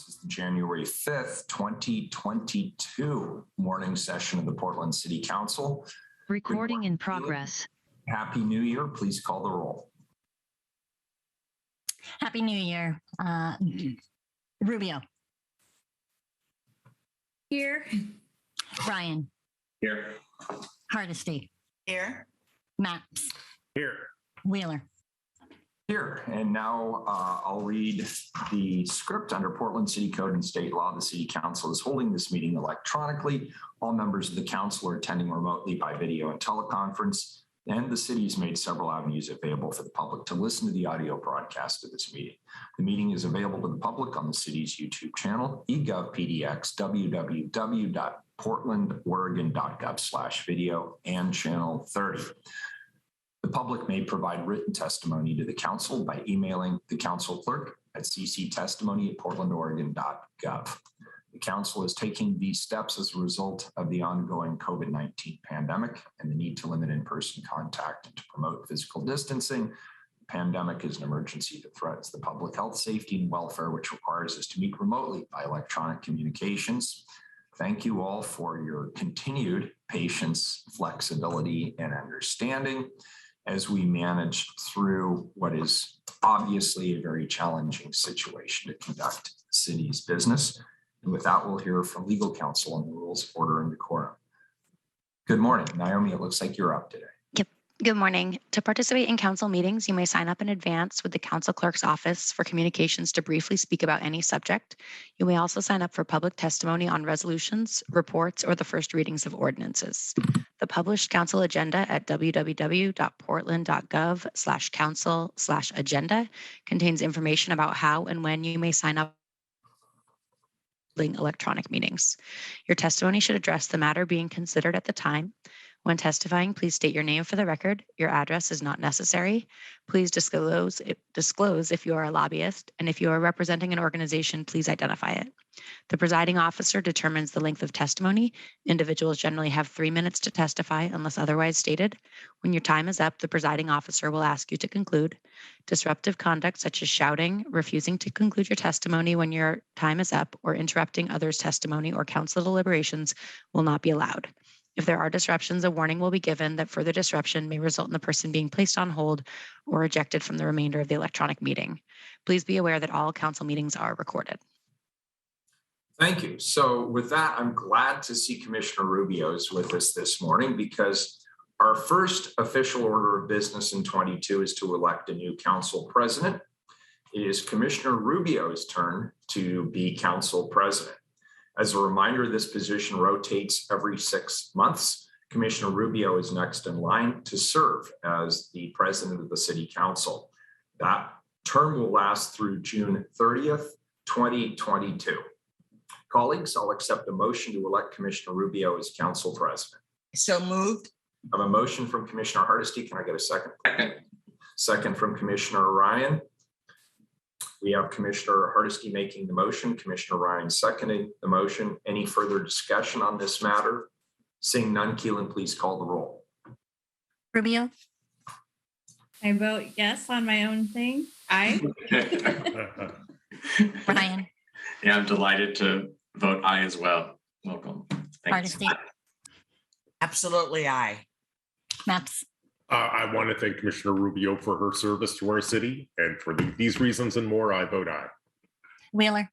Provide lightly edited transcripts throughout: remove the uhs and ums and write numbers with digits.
This is the January 5th, 2022 morning session of the Portland City Council. Recording in progress. Happy New Year. Please call the roll. Happy New Year. Rubio. Here. Ryan. Here. Hardesty. Here. Maps. Here. Wheeler. Here. And now I'll read the script under Portland City Code and State Law. The City Council is holding this meeting electronically. All members of the council are attending remotely by video and teleconference. And the city has made several avenues available for the public to listen to the audio broadcast of this meeting. The meeting is available to the public on the city's YouTube channel, eGovPDX, www.portlandoregon.gov/video, and channel 30. The public may provide written testimony to the council by emailing the council clerk at cctestimony@portlandoregon.gov. The council is taking these steps as a result of the ongoing COVID-19 pandemic and the need to limit in-person contact and to promote physical distancing. The pandemic is an emergency that threatens the public health, safety, and welfare, which requires us to meet remotely by electronic communications. Thank you all for your continued patience, flexibility, and understanding as we manage through what is obviously a very challenging situation to conduct the city's business. And with that, we'll hear from legal counsel on the rules of order and decorum. Good morning, Naomi. It looks like you're up today. Yep. Good morning. To participate in council meetings, you may sign up in advance with the council clerk's office for communications to briefly speak about any subject. You may also sign up for public testimony on resolutions, reports, or the first readings of ordinances. The published council agenda at www.portland.gov/council/agenda contains information about how and when you may sign up electronic meetings. Your testimony should address the matter being considered at the time. When testifying, please state your name for the record. Your address is not necessary. Please disclose if you are a lobbyist, and if you are representing an organization, please identify it. The presiding officer determines the length of testimony. Individuals generally have 3 minutes to testify unless otherwise stated. When your time is up, the presiding officer will ask you to conclude. Disruptive conduct such as shouting, refusing to conclude your testimony when your time is up, or interrupting others' testimony or council deliberations will not be allowed. If there are disruptions, a warning will be given that further disruption may result in the person being placed on hold or ejected from the remainder of the electronic meeting. Please be aware that all council meetings are recorded. Thank you. So with that, I'm glad to see Commissioner Rubio is with us this morning because our first official order of business in 22 is to elect a new council president. It is Commissioner Rubio's turn to be council president. As a reminder, this position rotates every 6 months. Commissioner Rubio is next in line to serve as the president of the city council. That term will last through June 30th, 2022. Colleagues, I'll accept a motion to elect Commissioner Rubio as council president. So moved. I have a motion from Commissioner Hardesty. Can I get a second? Second from Commissioner Ryan. We have Commissioner Hardesty making the motion, Commissioner Ryan seconding the motion. Any further discussion on this matter? Seeing none, Keelan, please call the roll. Rubio. I vote yes on my own thing. Aye. Ryan. Yeah, I'm delighted to vote aye as well. Welcome. Thanks. Hardesty. Absolutely aye. Maps. I want to thank Commissioner Rubio for her service to our city, and for these reasons and more, I vote aye. Wheeler.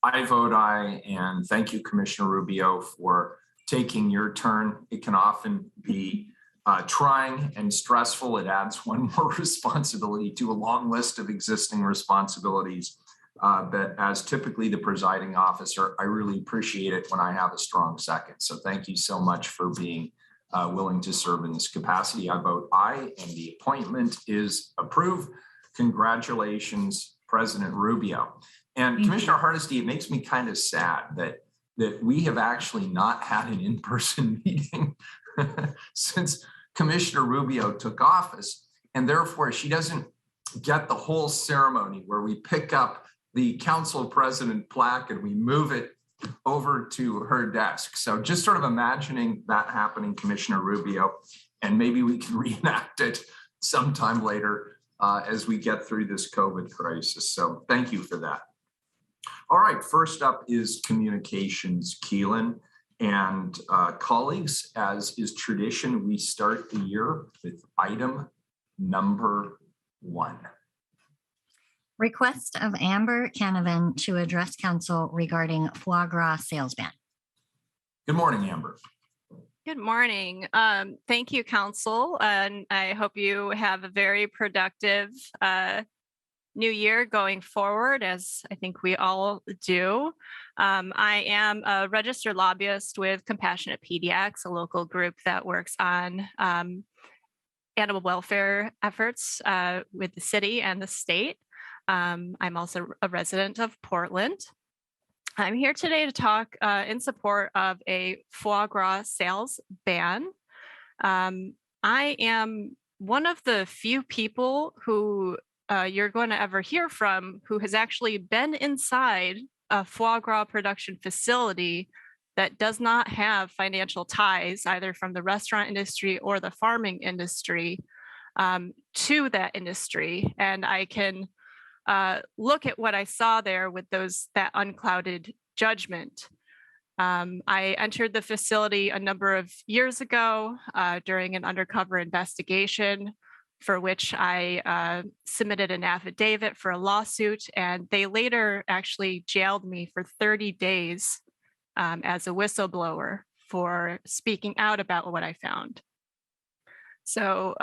I vote aye, and thank you, Commissioner Rubio, for taking your turn. It can often be trying and stressful. It adds one more responsibility to a long list of existing responsibilities. But as typically the presiding officer, I really appreciate it when I have a strong second. So thank you so much for being willing to serve in this capacity. I vote aye, and the appointment is approved. Congratulations, President Rubio. And Commissioner Hardesty, it makes me kind of sad that we have actually not had an in-person meeting since Commissioner Rubio took office, and therefore she doesn't get the whole ceremony where we pick up the council president plaque and we move it over to her desk. So just sort of imagining that happening, Commissioner Rubio, and maybe we can reenact it sometime later as we get through this COVID crisis. So thank you for that. All right, first up is communications, Keelan. And colleagues, as is tradition, we start the year with item number 1. Request of Amber Canavan to address council regarding foie gras sales ban. Good morning, Amber. Good morning. Thank you, Council, and I hope you have a very productive new year going forward, as I think we all do. I am a registered lobbyist with Compassionate Pediatrics, a local group that works on animal welfare efforts with the city and the state. I'm also a resident of Portland. I'm here today to talk in support of a foie gras sales ban. I am one of the few people who you're going to ever hear from who has actually been inside a foie gras production facility that does not have financial ties either from the restaurant industry or the farming industry to that industry. And I can look at what I saw there with that unclouded judgment. I entered the facility a number of years ago during an undercover investigation for which I submitted an affidavit for a lawsuit, and they later actually jailed me for 30 days as a whistleblower for speaking out about what I found. So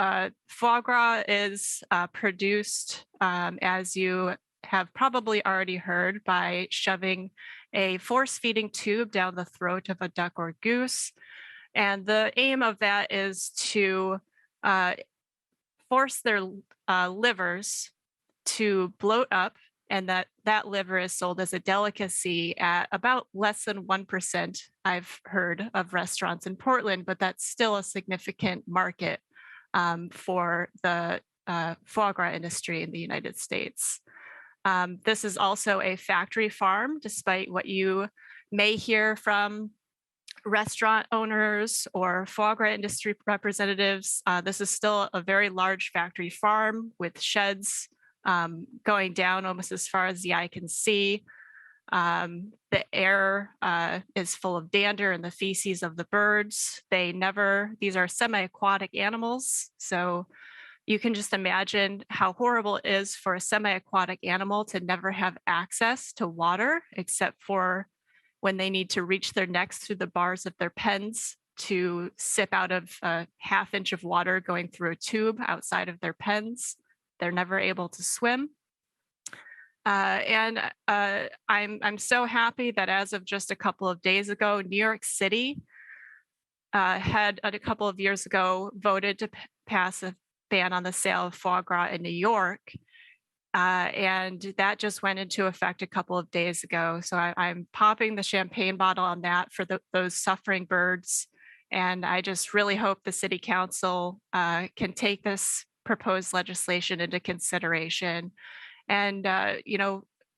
foie gras is produced, as you have probably already heard, by shoving a force-feeding tube down the throat of a duck or goose. And the aim of that is to force their livers to bloat up, and that liver is sold as a delicacy at about less than 1%, I've heard, of restaurants in Portland, but that's still a significant market for the foie gras industry in the United States. This is also a factory farm, despite what you may hear from restaurant owners or foie gras industry representatives. This is still a very large factory farm with sheds going down almost as far as the eye can see. The air is full of dander and the feces of the birds. These are semi-aquatic animals. So you can just imagine how horrible it is for a semi-aquatic animal to never have access to water, except for when they need to reach their necks through the bars of their pens to sip out of a ½ inch of water going through a tube outside of their pens. They're never able to swim. And I'm so happy that as of just a couple of days ago, New York City had a couple of years ago voted to pass a ban on the sale of foie gras in New York. And that just went into effect a couple of days ago. So I'm popping the champagne bottle on that for those suffering birds. And I just really hope the city council can take this proposed legislation into consideration and,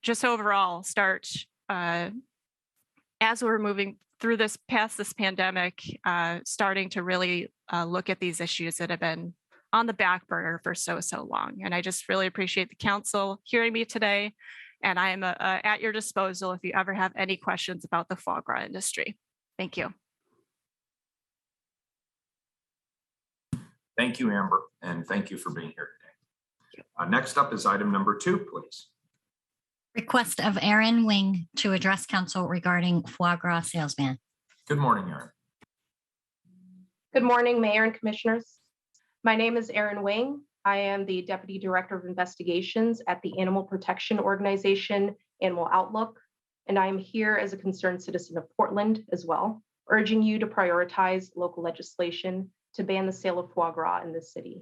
just overall start, as we're moving through past this pandemic, starting to really look at these issues that have been on the back burner for so long. And I just really appreciate the council hearing me today. And I am at your disposal if you ever have any questions about the foie gras industry. Thank you. Thank you, Amber, and thank you for being here today. Next up is item number 2, please. Request of Erin Wing to address council regarding foie gras sales ban. Good morning, Erin. Good morning, Mayor and Commissioners. My name is Erin Wing. I am the Deputy Director of Investigations at the animal protection organization Animal Outlook, and I am here as a concerned citizen of Portland as well, urging you to prioritize local legislation to ban the sale of foie gras in this city.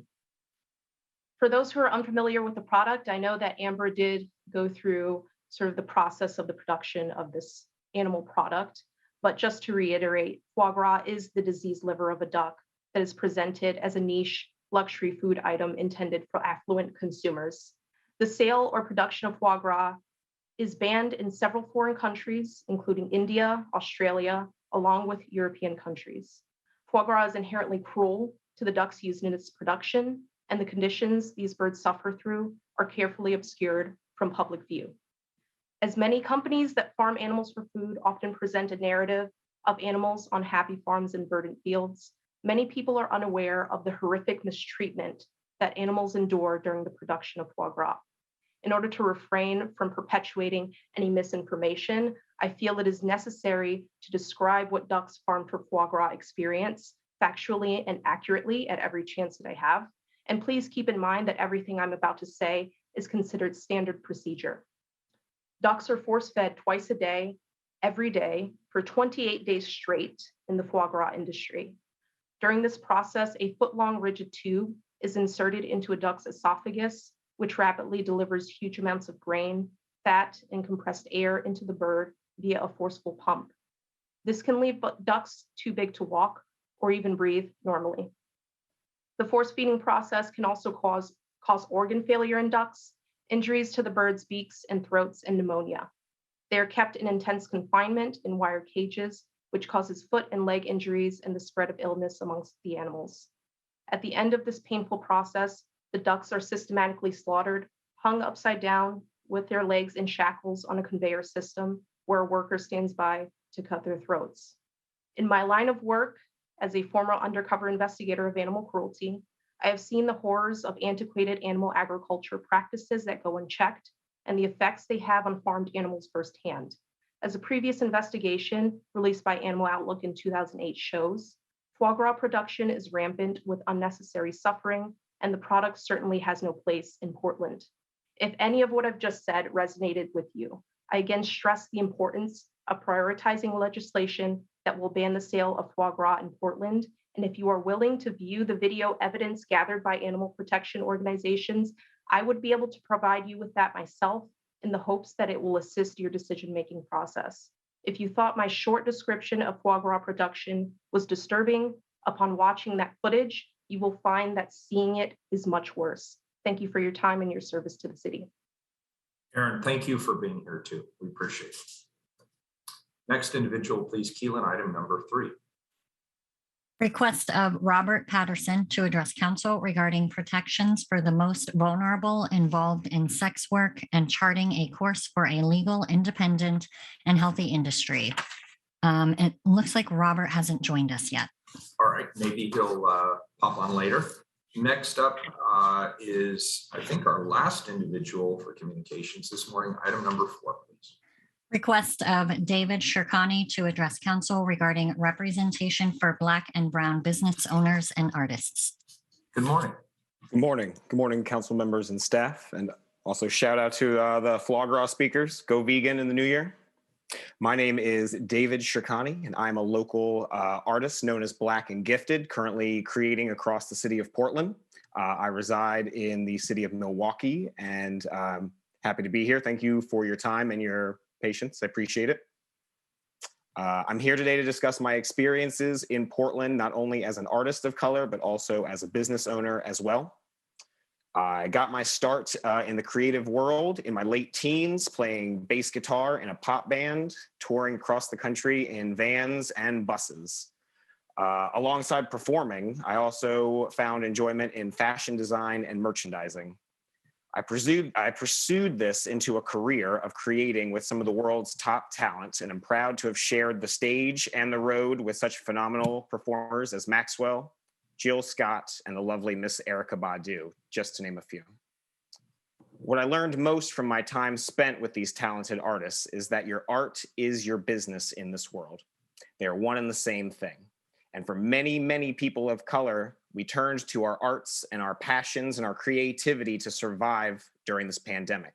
For those who are unfamiliar with the product, I know that Amber did go through sort of the process of the production of this animal product, but just to reiterate, foie gras is the diseased liver of a duck that is presented as a niche luxury food item intended for affluent consumers. The sale or production of foie gras is banned in several foreign countries, including India, Australia, along with European countries. Foie gras is inherently cruel to the ducks used in its production, and the conditions these birds suffer through are carefully obscured from public view. As many companies that farm animals for food often present a narrative of animals on happy farms and verdant fields, many people are unaware of the horrific mistreatment that animals endure during the production of foie gras. In order to refrain from perpetuating any misinformation, I feel it is necessary to describe what ducks farmed for foie gras experience factually and accurately at every chance that I have. And please keep in mind that everything I'm about to say is considered standard procedure. Ducks are force-fed twice a day, every day, for 28 days straight in the foie gras industry. During this process, a foot-long rigid tube is inserted into a duck's esophagus, which rapidly delivers huge amounts of grain, fat, and compressed air into the bird via a forceful pump. This can leave ducks too big to walk or even breathe normally. The force feeding process can also cause organ failure in ducks, injuries to the bird's beaks and throats, and pneumonia. They are kept in intense confinement in wire cages, which causes foot and leg injuries and the spread of illness amongst the animals. At the end of this painful process, the ducks are systematically slaughtered, hung upside down with their legs in shackles on a conveyor system where a worker stands by to cut their throats. In my line of work as a former undercover investigator of animal cruelty, I have seen the horrors of antiquated animal agriculture practices that go unchecked and the effects they have on farmed animals firsthand. As a previous investigation released by Animal Outlook in 2008 shows, foie gras production is rampant with unnecessary suffering, and the product certainly has no place in Portland. If any of what I've just said resonated with you, I again stress the importance of prioritizing legislation that will ban the sale of foie gras in Portland. And if you are willing to view the video evidence gathered by animal protection organizations, I would be able to provide you with that myself in the hopes that it will assist your decision-making process. If you thought my short description of foie gras production was disturbing, upon watching that footage, you will find that seeing it is much worse. Thank you for your time and your service to the city. Aaron, thank you for being here too. We appreciate it. Next individual, please, Keelan, item number 3. Request of Robert Patterson to address council regarding protections for the most vulnerable involved in sex work and charting a course for a legal, independent, and healthy industry. It looks like Robert hasn't joined us yet. All right, maybe he'll pop on later. Next up is, I think, our last individual for communications this morning, item number 4, please. Request of David Shirkani to address council regarding representation for Black and Brown business owners and artists. Good morning. Good morning. Good morning, council members and staff. And also shout out to the Foie Gras speakers. Go vegan in the new year. My name is David Shirkani, and I'm a local artist known as Black and Gifted, currently creating across the city of Portland. I reside in the city of Milwaukee, and happy to be here. Thank you for your time and your patience. I appreciate it. I'm here today to discuss my experiences in Portland, not only as an artist of color, but also as a business owner as well. I got my start in the creative world in my late teens, playing bass guitar in a pop band, touring across the country in vans and buses. Alongside performing, I also found enjoyment in fashion design and merchandising. I pursued this into a career of creating with some of the world's top talent, and I'm proud to have shared the stage and the road with such phenomenal performers as Maxwell, Jill Scott, and the lovely Miss Erykah Badu, just to name a few. What I learned most from my time spent with these talented artists is that your art is your business in this world. They are one and the same thing. And for many, many people of color, we turned to our arts and our passions and our creativity to survive during this pandemic,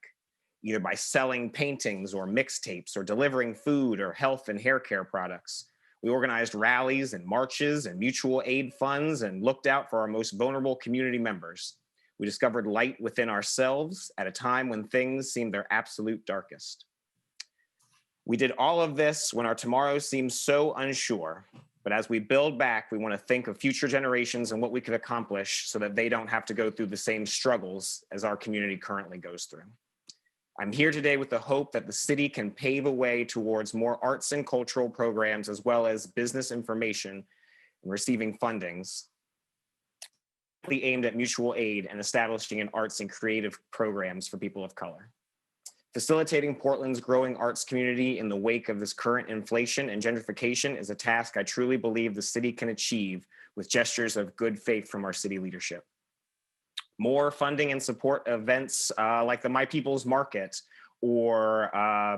either by selling paintings or mixtapes or delivering food or health and hair care products. We organized rallies and marches and mutual aid funds and looked out for our most vulnerable community members. We discovered light within ourselves at a time when things seemed their absolute darkest. We did all of this when our tomorrow seems so unsure. But as we build back, we want to think of future generations and what we could accomplish so that they don't have to go through the same struggles as our community currently goes through. I'm here today with the hope that the city can pave a way towards more arts and cultural programs, as well as business information and receiving fundings aimed at mutual aid and establishing an arts and creative programs for people of color. Facilitating Portland's growing arts community in the wake of this current inflation and gentrification is a task I truly believe the city can achieve with gestures of good faith from our city leadership. More funding and support events like the My People's Market, or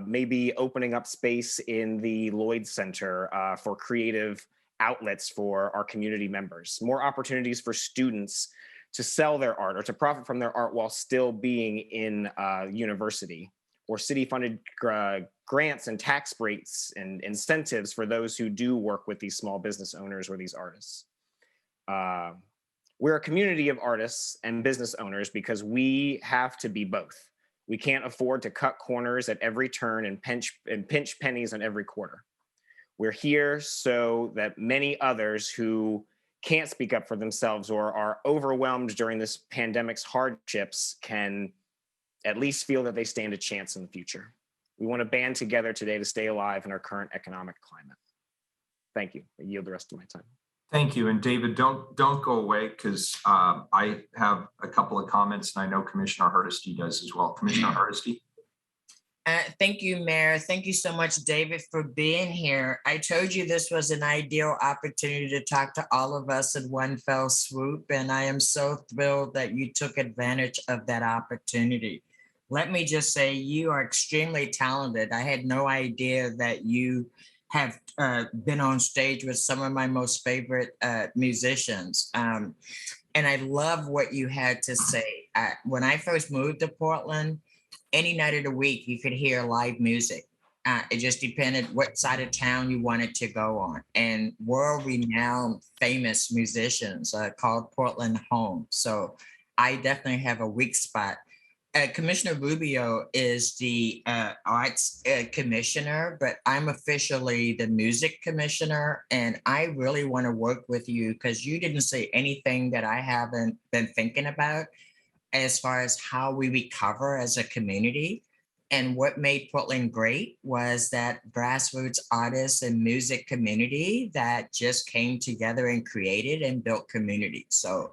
maybe opening up space in the Lloyd Center for creative outlets for our community members. More opportunities for students to sell their art or to profit from their art while still being in university, or city-funded grants and tax breaks and incentives for those who do work with these small business owners or these artists. We're a community of artists and business owners because we have to be both. We can't afford to cut corners at every turn and pinch pennies on every quarter. We're here so that many others who can't speak up for themselves or are overwhelmed during this pandemic's hardships can at least feel that they stand a chance in the future. We want to band together today to stay alive in our current economic climate. Thank you. I yield the rest of my time. Thank you. And David, don't go away, because I have a couple of comments, and I know Commissioner Hardesty does as well. Commissioner Hardesty. Thank you, Mayor. Thank you so much, David, for being here. I told you this was an ideal opportunity to talk to all of us in one fell swoop, and I am so thrilled that you took advantage of that opportunity. Let me just say, you are extremely talented. I had no idea that you have been on stage with some of my most favorite musicians. And I love what you had to say. When I first moved to Portland, any night of the week, you could hear live music. It just depended what side of town you wanted to go on. And world-renowned famous musicians called Portland home. So I definitely have a weak spot. Commissioner Rubio is the arts commissioner, but I'm officially the music commissioner. And I really want to work with you because you didn't say anything that I haven't been thinking about as far as how we recover as a community. And what made Portland great was that grassroots artists and music community that just came together and created and built community. So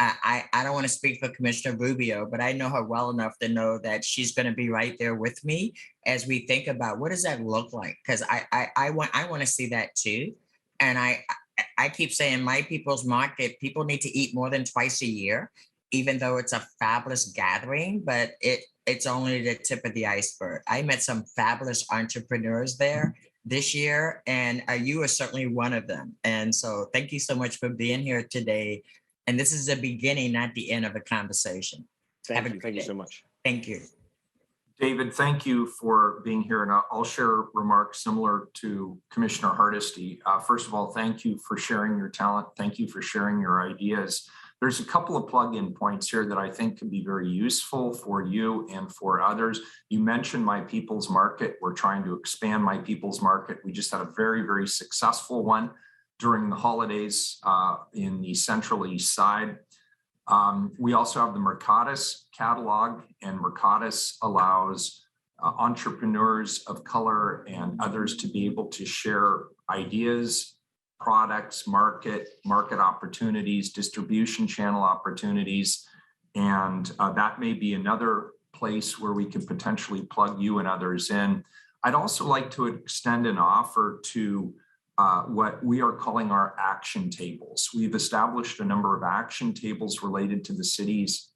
I don't want to speak for Commissioner Rubio, but I know her well enough to know that she's going to be right there with me as we think about what does that look like? Because I want to see that too. And I keep saying My People's Market, people need to eat more than twice a year, even though it's a fabulous gathering, but it's only the tip of the iceberg. I met some fabulous entrepreneurs there this year, and you are certainly one of them. And so thank you so much for being here today. And this is the beginning, not the end of a conversation. Thank you so much. Thank you. David, thank you for being here. And I'll share remarks similar to Commissioner Hardesty. First of all, thank you for sharing your talent. Thank you for sharing your ideas. There's a couple of plug-in points here that I think could be very useful for you and for others. You mentioned My People's Market. We're trying to expand My People's Market. We just had a very, very successful one during the holidays in the Central East Side. We also have the Mercatus catalog, and Mercatus allows entrepreneurs of color and others to be able to share ideas, products, market opportunities, distribution channel opportunities. And that may be another place where we could potentially plug you and others in. I'd also like to extend an offer to what we are calling our action tables. We've established a number of action tables related to the city's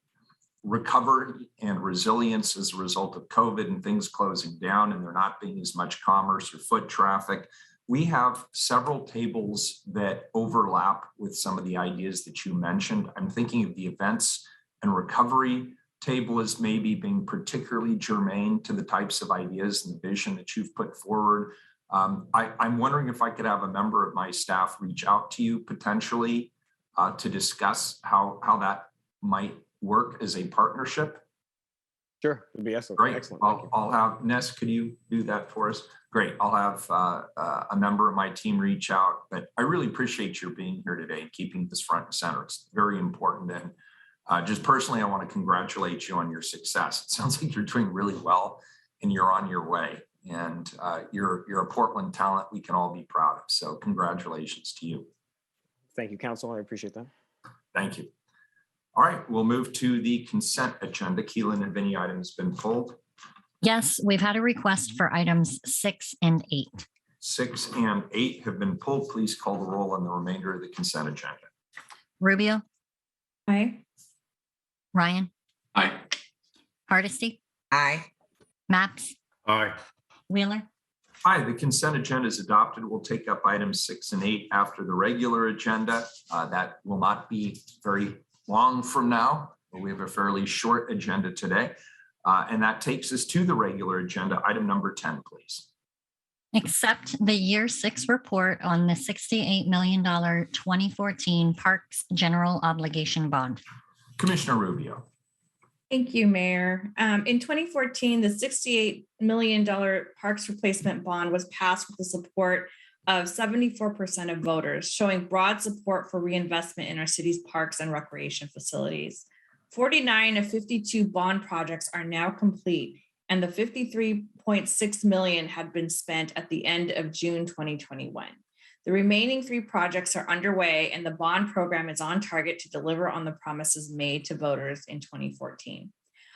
recovery and resilience as a result of COVID and things closing down and there not being as much commerce or foot traffic. We have several tables that overlap with some of the ideas that you mentioned. I'm thinking of the events and recovery table as maybe being particularly germane to the types of ideas and the vision that you've put forward. I'm wondering if I could have a member of my staff reach out to you potentially to discuss how that might work as a partnership. Sure, it'd be excellent. Great. Excellent. I'll have Ness. Could you do that for us? Great. I'll have a member of my team reach out. But I really appreciate your being here today and keeping this front and center. It's very important. And just personally, I want to congratulate you on your success. It sounds like you're doing really well and you're on your way. And you're a Portland talent we can all be proud of. So congratulations to you. Thank you, Council. I appreciate that. Thank you. All right, we'll move to the consent agenda. Keelan and Vinny items been pulled. Yes, we've had a request for items 6 and 8. 6 and 8 have been pulled. Please call the roll on the remainder of the consent agenda. Rubio, Aye. Ryan, Aye. Hardesty, Aye. Maps, Aye. Wheeler. Aye, the consent agenda is adopted. We'll take up items 6 and 8 after the regular agenda. That will not be very long from now. We have a fairly short agenda today. And that takes us to the regular agenda. Item number 10, please. Accept the year 6 report on the $68 million 2014 Parks General Obligation Bond. Commissioner Rubio. Thank you, Mayor. In 2014, the $68 million Parks Replacement Bond was passed with the support of 74% of voters, showing broad support for reinvestment in our city's parks and recreation facilities. 49 of 52 bond projects are now complete, and the $53.6 million had been spent at the end of June 2021. The remaining 3 projects are underway, and the bond program is on target to deliver on the promises made to voters in 2014.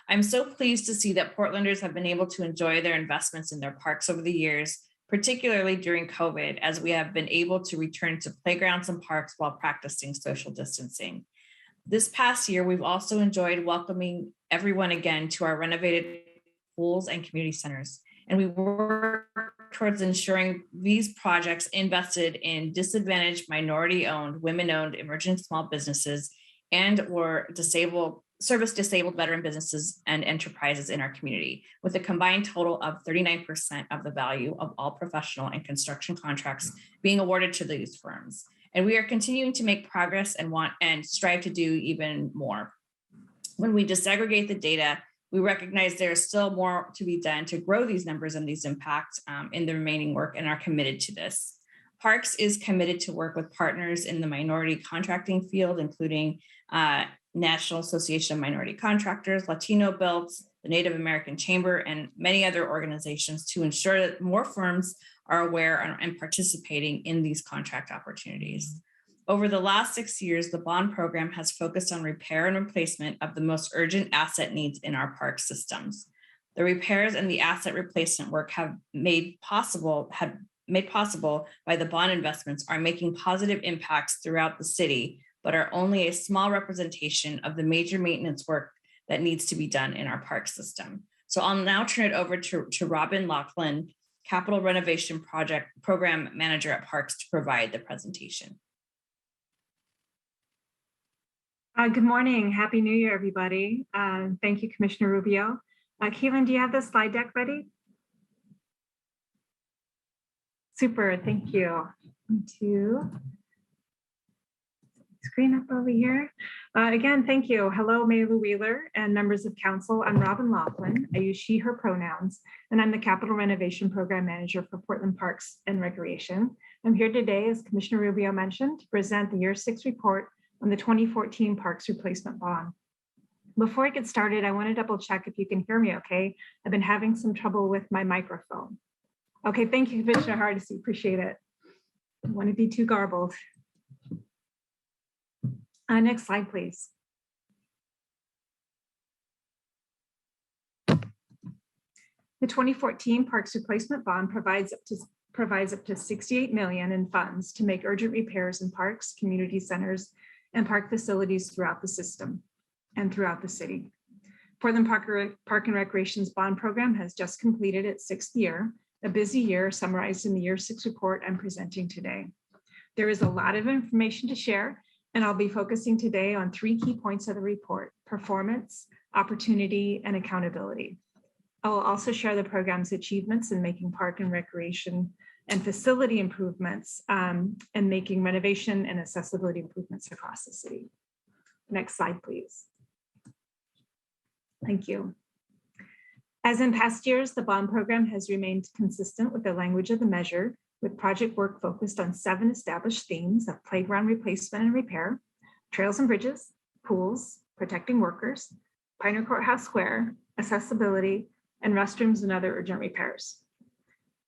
I'm so pleased to see that Portlanders have been able to enjoy their investments in their parks over the years, particularly during COVID, as we have been able to return to playgrounds and parks while practicing social distancing. This past year, we've also enjoyed welcoming everyone again to our renovated pools and community centers. And we work towards ensuring these projects invested in disadvantaged, minority-owned, women-owned, emerging small businesses and/or service-disabled veteran businesses and enterprises in our community, with a combined total of 39% of the value of all professional and construction contracts being awarded to these firms. And we are continuing to make progress and strive to do even more. When we disaggregate the data, we recognize there is still more to be done to grow these numbers and these impacts in the remaining work, and are committed to this. Parks is committed to work with partners in the minority contracting field, including National Association of Minority Contractors, Latino Built, the Native American Chamber, and many other organizations to ensure that more firms are aware and participating in these contract opportunities. Over the last 6 years, the bond program has focused on repair and replacement of the most urgent asset needs in our park systems. The repairs and the asset replacement work have made possible by the bond investments are making positive impacts throughout the city, but are only a small representation of the major maintenance work that needs to be done in our park system. So I'll now turn it over to Robin Laughlin, Capital Renovation Program Manager at Parks, to provide the presentation. Good morning. Happy New Year, everybody. Thank you, Commissioner Rubio. Caitlin, do you have the slide deck ready? Super, thank you. To screen up over here. Again, thank you. Hello, Mayor Lou Wheeler and members of council. I'm Robin Laughlin. I use she, her pronouns, and I'm the Capital Renovation Program Manager for Portland Parks and Recreation. I'm here today, as Commissioner Rubio mentioned, to present the year 6 report on the 2014 Parks Replacement Bond. Before I get started, I want to double check if you can hear me okay. I've been having some trouble with my microphone. Okay, thank you, Commissioner Hardesty, appreciate it. I don't want to be too garbled. Next slide, please. The 2014 Parks Replacement Bond provides up to $68 million in funds to make urgent repairs in parks, community centers, and park facilities throughout the system and throughout the city. Portland Park and Recreation's bond program has just completed its 6th year, a busy year summarized in the year 6 report I'm presenting today. There is a lot of information to share, and I'll be focusing today on 3 key points of the report: performance, opportunity, and accountability. I will also share the program's achievements in making park and recreation and facility improvements and making renovation and accessibility improvements across the city. Next slide, please. Thank you. As in past years, the bond program has remained consistent with the language of the measure, with project work focused on 7 established themes of playground replacement and repair, trails and bridges, pools, protecting workers, Pioneer Courthouse Square, accessibility, and restrooms and other urgent repairs.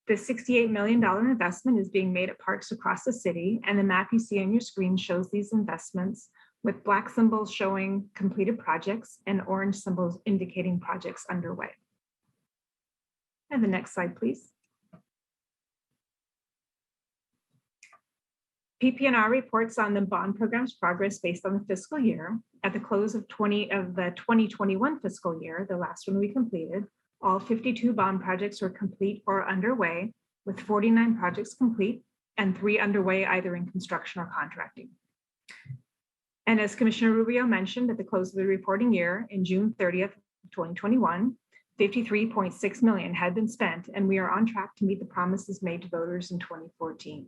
The $68 million investment is being made at parks across the city, and the map you see on your screen shows these investments, with black symbols showing completed projects and orange symbols indicating projects underway. And the next slide, please. PP&R reports on the bond program's progress based on the fiscal year. At the close of the 2021 fiscal year, the last one we completed, all 52 bond projects were complete or underway, with 49 projects complete and 3 underway either in construction or contracting. And as Commissioner Rubio mentioned, at the close of the reporting year, in June 30th, 2021, $53.6 million had been spent, and we are on track to meet the promises made to voters in 2014.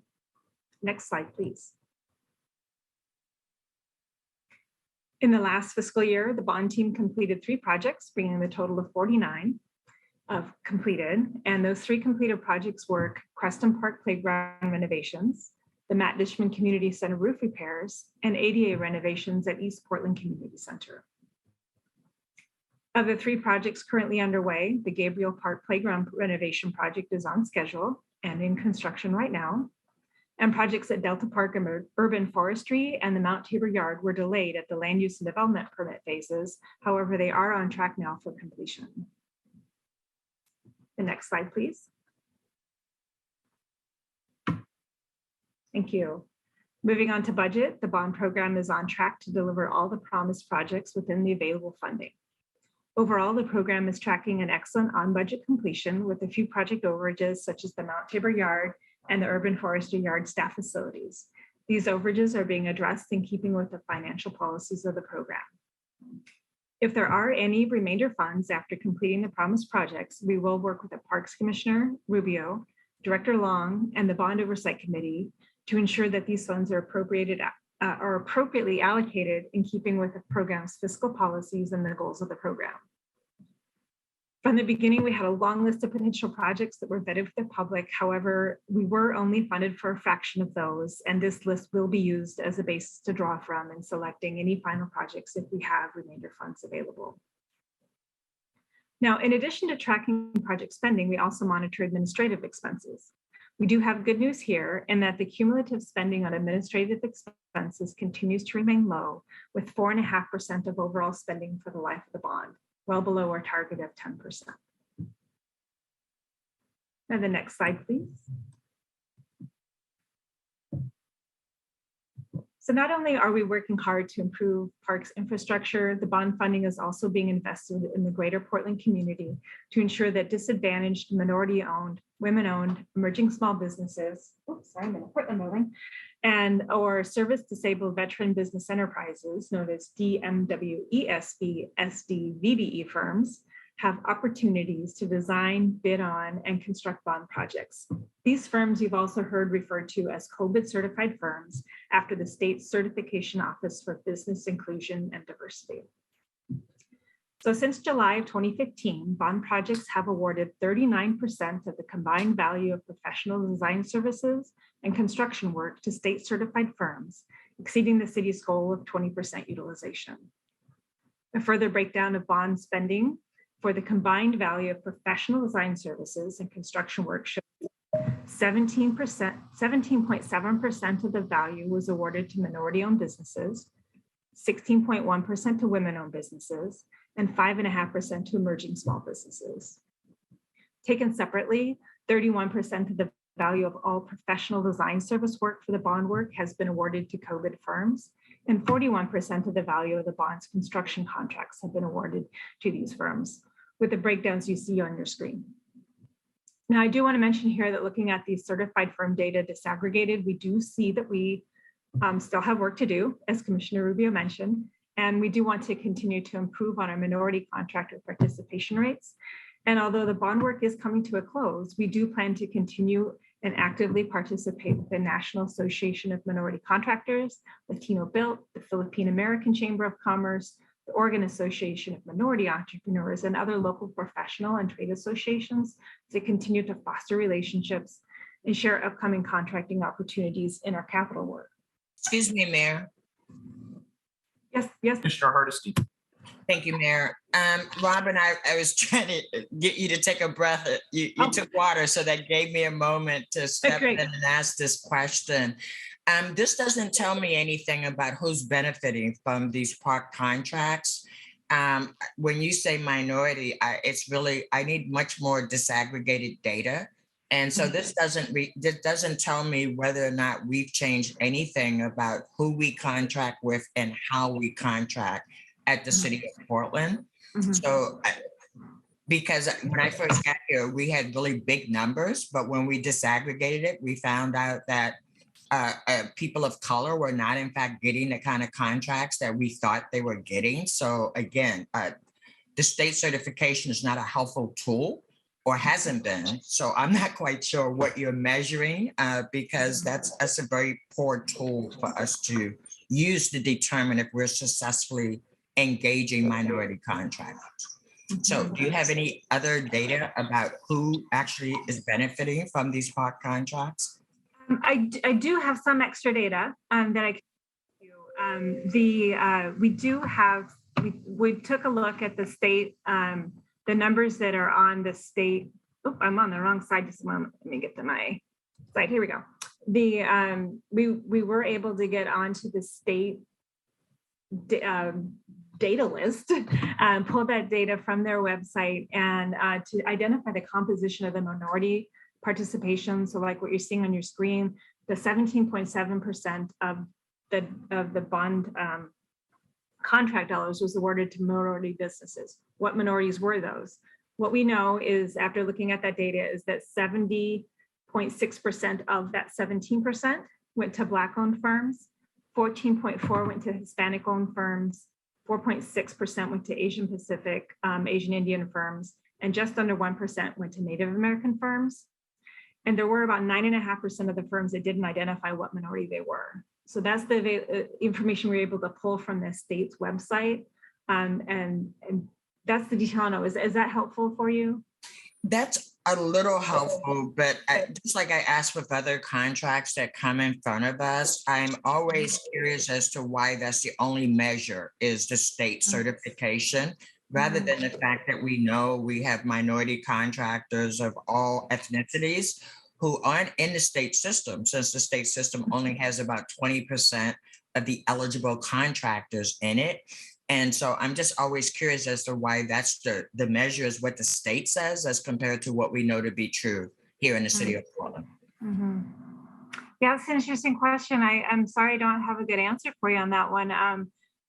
Next slide, please. In the last fiscal year, the bond team completed 3 projects, bringing the total of 49 completed. And those 3 completed projects were Preston Park Playground renovations, the Matt Dishman Community Center roof repairs, and ADA renovations at East Portland Community Center. Of the 3 projects currently underway, the Gabriel Park Playground renovation project is on schedule and in construction right now. And projects at Delta Park and Urban Forestry and the Mount Tabor Yard were delayed at the land use and development permit phases. However, they are on track now for completion. The next slide, please. Thank you. Moving on to budget, the bond program is on track to deliver all the promised projects within the available funding. Overall, the program is tracking an excellent on-budget completion with a few project overages such as the Mount Tabor Yard and the Urban Forestry Yard staff facilities. These overages are being addressed in keeping with the financial policies of the program. If there are any remainder funds after completing the promised projects, we will work with the Parks Commissioner, Rubio, Director Long, and the Bond Oversight Committee to ensure that these funds are appropriately allocated in keeping with the program's fiscal policies and the goals of the program. From the beginning, we had a long list of potential projects that were vetted with the public. However, we were only funded for a fraction of those, and this list will be used as a basis to draw from in selecting any final projects if we have remainder funds available. Now, in addition to tracking project spending, we also monitor administrative expenses. We do have good news here in that the cumulative spending on administrative expenses continues to remain low, with 4.5% of overall spending for the life of the bond, well below our target of 10%. And the next slide, please. So not only are we working hard to improve parks infrastructure, the bond funding is also being invested in the greater Portland community to ensure that disadvantaged, minority-owned, women-owned, emerging small businesses, I'm in a Portland building, and or service-disabled veteran business enterprises, known as DMWESB, SDVBE firms, have opportunities to design, bid on, and construct bond projects. These firms you've also heard referred to as COVID certified firms after the state's certification office for business inclusion and diversity. So since July of 2015, bond projects have awarded 39% of the combined value of professional design services and construction work to state certified firms, exceeding the city's goal of 20% utilization. A further breakdown of bond spending for the combined value of professional design services and construction work shows 17.7% of the value was awarded to minority-owned businesses, 16.1% to women-owned businesses, and 5.5% to emerging small businesses. Taken separately, 31% of the value of all professional design service work for the bond work has been awarded to COVID firms, and 41% of the value of the bond's construction contracts have been awarded to these firms, with the breakdowns you see on your screen. Now, I do want to mention here that looking at the certified firm data disaggregated, we do see that we still have work to do, as Commissioner Rubio mentioned, and we do want to continue to improve on our minority contractor participation rates. And although the bond work is coming to a close, we do plan to continue and actively participate with the National Association of Minority Contractors, Latino Built, the Philippine American Chamber of Commerce, the Oregon Association of Minority Entrepreneurs, and other local professional and trade associations to continue to foster relationships and share upcoming contracting opportunities in our capital work. Excuse me, Mayor. Yes. Commissioner Hardesty. Thank you, Mayor. Robin, I was trying to get you to take a breath. You took water, so that gave me a moment to step in and ask this question. This doesn't tell me anything about who's benefiting from these park contracts. When you say minority, it's really, I need much more disaggregated data. And so this doesn't tell me whether or not we've changed anything about who we contract with and how we contract at the city of Portland. So because when I first got here, we had really big numbers, but when we disaggregated it, we found out that people of color were not in fact getting the kind of contracts that we thought they were getting. So again, the state certification is not a helpful tool or hasn't been. So I'm not quite sure what you're measuring because that's a very poor tool for us to use to determine if we're successfully engaging minority contractors. So do you have any other data about who actually is benefiting from these PARC contracts? I do have some extra data that I can give you. We do have, we took a look at the state, the numbers that are on the state. Oh, I'm on the wrong side. Just a moment. Let me get to my side. Here we go. We were able to get onto the state data list, pull that data from their website and to identify the composition of the minority participation. So like what you're seeing on your screen, the 17.7% of the bond contract dollars was awarded to minority businesses. What minorities were those? What we know is after looking at that data is that 70.6% of that 17% went to Black-owned firms, 14.4% went to Hispanic-owned firms, 4.6% went to Asian Pacific, Asian Indian firms, and just under 1% went to Native American firms. And there were about 9.5% of the firms that didn't identify what minority they were. So that's the information we were able to pull from the state's website. And that's the detail I know. Is that helpful for you? That's a little helpful, but just like I asked with other contracts that come in front of us, I'm always curious as to why that's the only measure is the state certification, rather than the fact that we know we have minority contractors of all ethnicities who aren't in the state system, since the state system only has about 20% of the eligible contractors in it. And so I'm just always curious as to why that's the measure is what the state says as compared to what we know to be true here in the city of Portland. Yeah, it's an interesting question. I'm sorry I don't have a good answer for you on that one.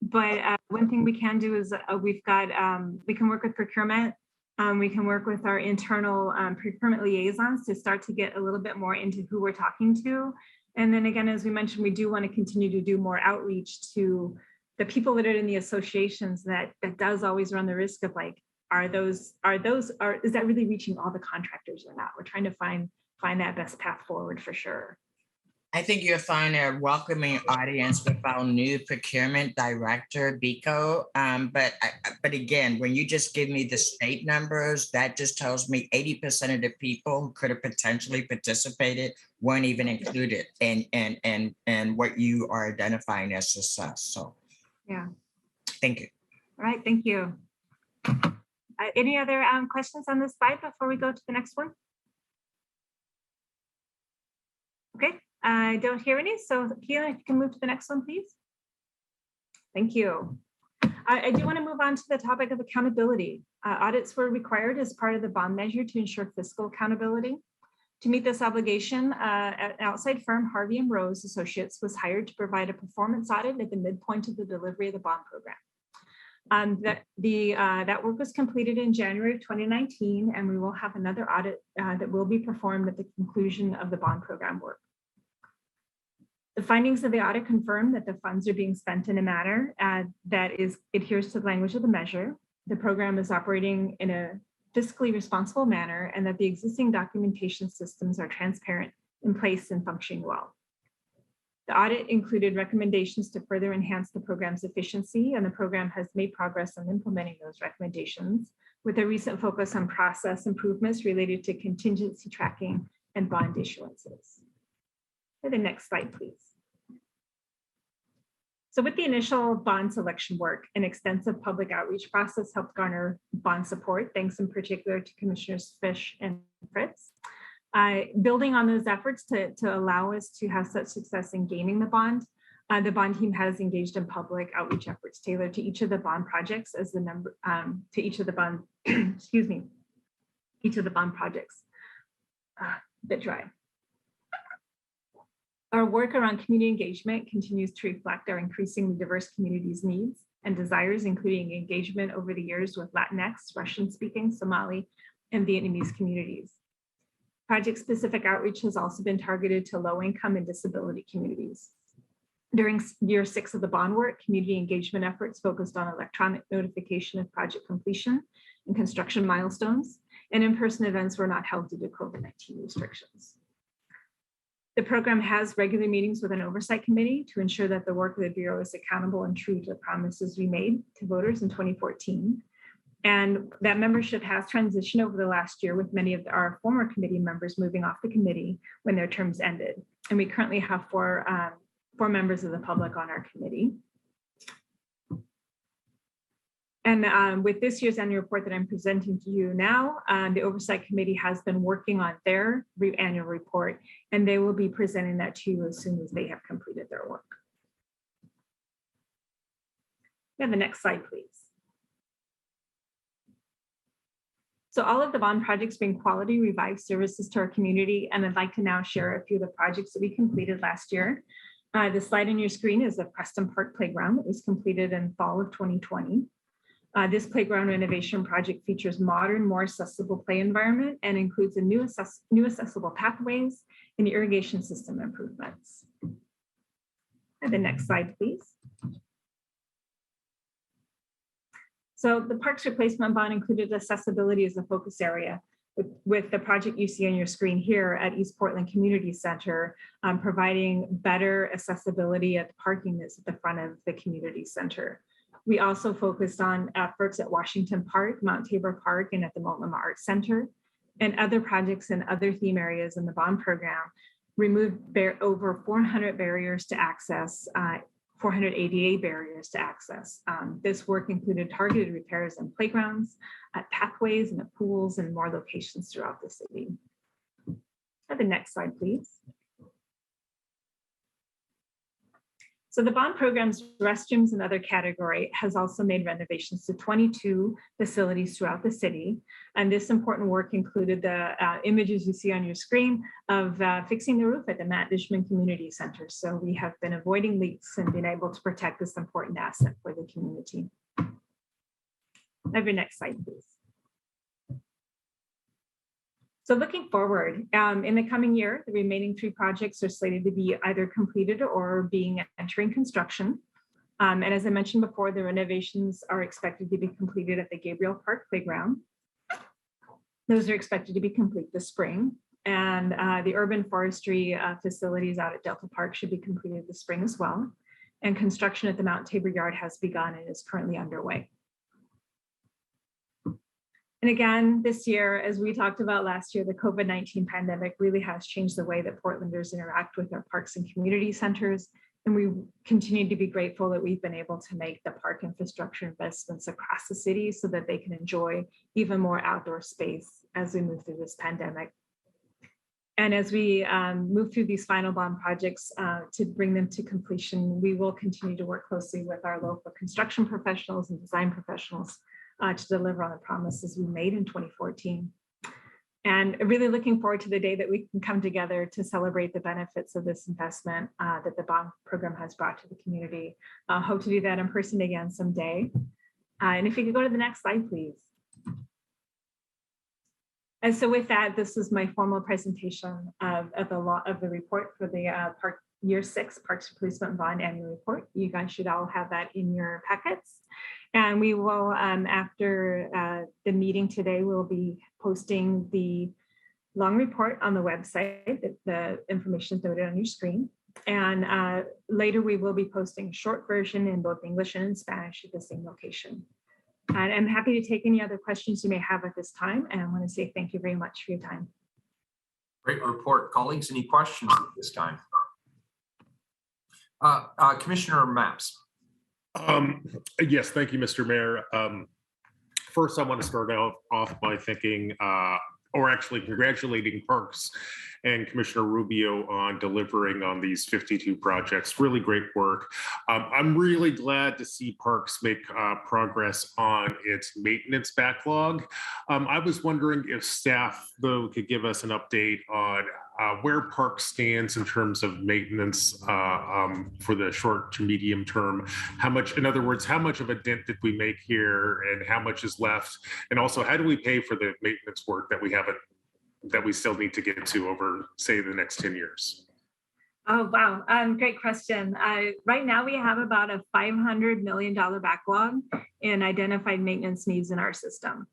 But one thing we can do is we can work with procurement. We can work with our internal procurement liaisons to start to get a little bit more into who we're talking to. And then again, as we mentioned, we do want to continue to do more outreach to the people that are in the associations that does always run the risk of like, is that really reaching all the contractors or not? We're trying to find that best path forward for sure. I think you'll find a welcoming audience with our new procurement director, Biko. But again, when you just give me the state numbers, that just tells me 80% of the people who could have potentially participated weren't even included in what you are identifying as success. So, yeah. Thank you. All right, thank you. Any other questions on this slide before we go to the next one? Okay. I don't hear any, so Keelan, if you can move to the next one, please. Thank you. I do want to move on to the topic of accountability. Audits were required as part of the bond measure to ensure fiscal accountability. To meet this obligation, an outside firm, Harvey & Rose Associates, was hired to provide a performance audit at the midpoint of the delivery of the bond program. That work was completed in January of 2019, and we will have another audit that will be performed at the conclusion of the bond program work. The findings of the audit confirm that the funds are being spent in a manner that adheres to the language of the measure. The program is operating in a fiscally responsible manner, and that the existing documentation systems are transparent, in place, and functioning well. The audit included recommendations to further enhance the program's efficiency, and the program has made progress on implementing those recommendations, with a recent focus on process improvements related to contingency tracking and bond issuances. The next slide, please. So with the initial bond selection work, an extensive public outreach process helped garner bond support, thanks in particular to Commissioners Fish and Fritz. Building on those efforts to allow us to have such success in gaining the bond, The bond team has engaged in public outreach efforts tailored to each of the bond projects as the number to each of the bond, excuse me, each of the bond projects that drive. Our work around community engagement continues to reflect our increasingly diverse communities' needs and desires, including engagement over the years with Latinx, Russian-speaking, Somali, and Vietnamese communities. Project-specific outreach has also been targeted to low-income and disability communities. During year 6 of the bond work, community engagement efforts focused on electronic notification of project completion and construction milestones, and in-person events were not held due to COVID-19 restrictions. The program has regular meetings with an oversight committee to ensure that the work of the Bureau is accountable and true to the promises we made to voters in 2014. And that membership has transitioned over the last year, with many of our former committee members moving off the committee when their terms ended. And we currently have four members of the public on our committee. And with this year's annual report that I'm presenting to you now, the Oversight Committee has been working on their annual report, and they will be presenting that to you as soon as they have completed their work. And the next slide, please. So all of the bond projects bring quality revived services to our community, and I'd like to now share a few of the projects that we completed last year. The slide on your screen is the Preston Park Playground that was completed in fall of 2020. This playground renovation project features modern, more accessible play environment and includes a new accessible pathways and irrigation system improvements. And the next slide, please. So the parks replacement bond included accessibility as a focus area, with the project you see on your screen here at East Portland Community Center, providing better accessibility at the parking that's at the front of the community center. We also focused on efforts at Washington Park, Mount Tabor Park, and at the Multnomah Arts Center, and other projects in other theme areas in the bond program removed over 400 barriers to access, 488 barriers to access. This work included targeted repairs on playgrounds, at pathways, and at pools, and more locations throughout the city. And the next slide, please. So the bond program's restrooms and other category has also made renovations to 22 facilities throughout the city. And this important work included the images you see on your screen of fixing the roof at the Matt Dishman Community Center. So we have been avoiding leaks and been able to protect this important asset for the community. Have your next slide, please. So looking forward, in the coming year, the remaining 3 projects are slated to be either completed or entering construction. And as I mentioned before, the renovations are expected to be completed at the Gabriel Park Playground. Those are expected to be complete this spring. And the urban forestry facilities out at Delta Park should be completed this spring as well. And construction at the Mount Tabor Yard has begun and is currently underway. And again, this year, as we talked about last year, the COVID-19 pandemic really has changed the way that Portlanders interact with our parks and community centers. And we continue to be grateful that we've been able to make the park infrastructure investments across the city so that they can enjoy even more outdoor space as we move through this pandemic. And as we move through these final bond projects to bring them to completion, we will continue to work closely with our local construction professionals and design professionals to deliver on the promises we made in 2014. And really looking forward to the day that we can come together to celebrate the benefits of this investment that the bond program has brought to the community. Hope to do that in person again someday. And if you could go to the next slide, please. And so with that, this is my formal presentation of the report for the Year 6 Parks Replacement Bond Annual Report. You guys should all have that in your packets. And we will, after the meeting today, we'll be posting the long report on the website. The information is noted on your screen. And later we will be posting a short version in both English and in Spanish at the same location. And I'm happy to take any other questions you may have at this time. And I want to say thank you very much for your time. Great report. Colleagues, any questions at this time? Commissioner Maps. Yes, thank you, Mr. Mayor. First, I want to start off by thanking or actually congratulating Parks and Commissioner Rubio on delivering on these 52 projects. Really great work. I'm really glad to see Parks make progress on its maintenance backlog. I was wondering if staff, though, could give us an update on where Parks stands in terms of maintenance for the short to medium term. How much, in other words, how much of a dent did we make here and how much is left? And also, how do we pay for the maintenance work that we still need to get to over, say, the next 10 years? Oh, wow. Great question. Right now, we have about a $500 million backlog in identified maintenance needs in our system.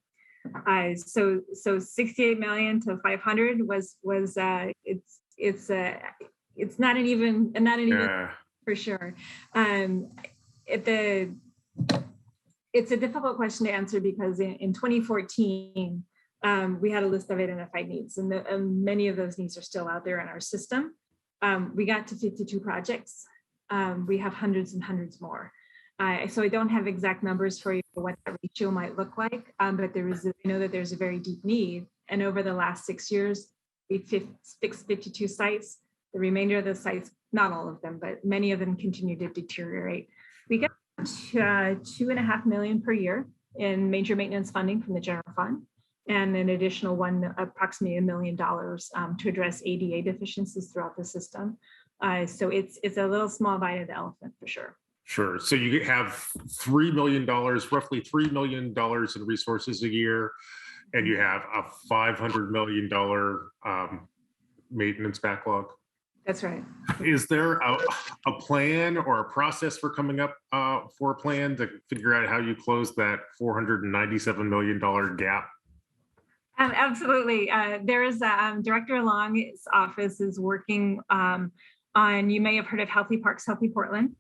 So 68 million to 500 was it's not an even for sure. It's a difficult question to answer because in 2014, we had a list of identified needs, and many of those needs are still out there in our system. We got to 52 projects. We have hundreds and hundreds more. So I don't have exact numbers for you for what that ratio might look like, but I know that there's a very deep need. And over the last 6 years, we fixed 52 sites. The remainder of the sites, not all of them, but many of them continue to deteriorate. We got $2.5 million per year in major maintenance funding from the general fund, and an additional approximately $1 million to address ADA deficiencies throughout the system. So it's a little small bite of the elephant for sure. Sure. So you have $3 million, roughly $3 million in resources a year, and you have a $500 million maintenance backlog. That's right. Is there a plan or a process for coming up for a plan to figure out how you close that $497 million gap? Absolutely. There is Director Long's office is working on, you may have heard of Healthy Parks, Healthy Portland.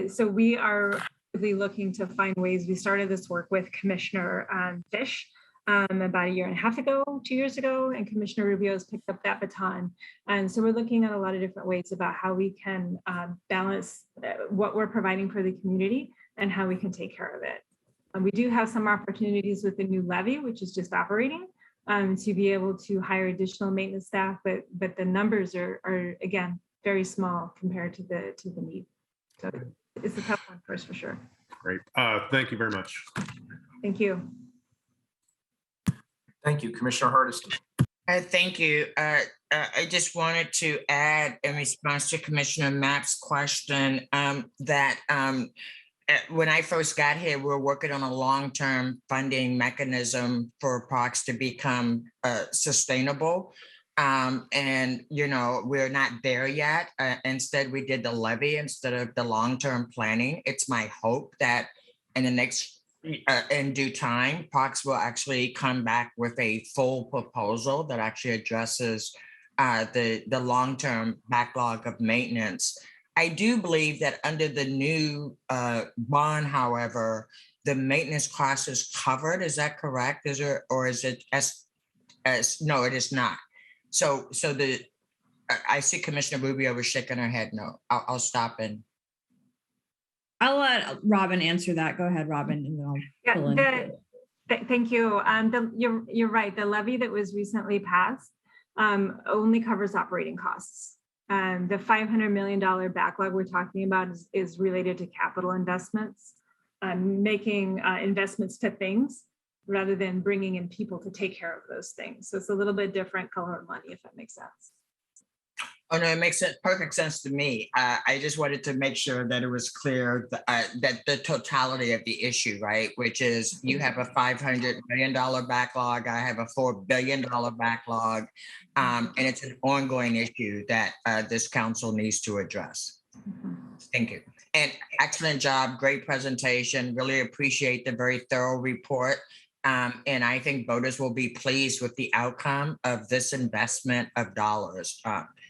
So we are really looking to find ways. We started this work with Commissioner Fish about 1.5 years ago, 2 years ago, and Commissioner Rubio has picked up that baton. And so we're looking at a lot of different ways about how we can balance what we're providing for the community and how we can take care of it. We do have some opportunities with the new levy, which is just operating, to be able to hire additional maintenance staff, but the numbers are again very small compared to the need. So it's a tough one for us for sure. Great. Thank you very much. Thank you. Thank you, Commissioner Hardesty. Thank you. I just wanted to add in response to Commissioner Mapp's question that when I first got here, we were working on a long-term funding mechanism for parks to become sustainable. And, we're not there yet. Instead, we did the levy instead of the long-term planning. It's my hope that in due time, Parks will actually come back with a full proposal that actually addresses the long-term backlog of maintenance. I do believe that under the new bond, however, the maintenance cost is covered. Is that correct? Or is it no, it is not. So I see Commissioner Rubio was shaking her head. No, I'll stop and. I'll let Robin answer that. Go ahead, Robin. And then I'll thank you. You're right. The levy that was recently passed only covers operating costs. The $500 million backlog we're talking about is related to capital investments, making investments to things rather than bringing in people to take care of those things. So it's a little bit different color of money, if that makes sense. Oh, no, it makes perfect sense to me. I just wanted to make sure that it was clear that the totality of the issue, right, which is you have a $500 million backlog, I have a $4 billion backlog, and it's an ongoing issue that this council needs to address. Thank you. And excellent job, great presentation. Really appreciate the very thorough report. And I think voters will be pleased with the outcome of this investment of dollars.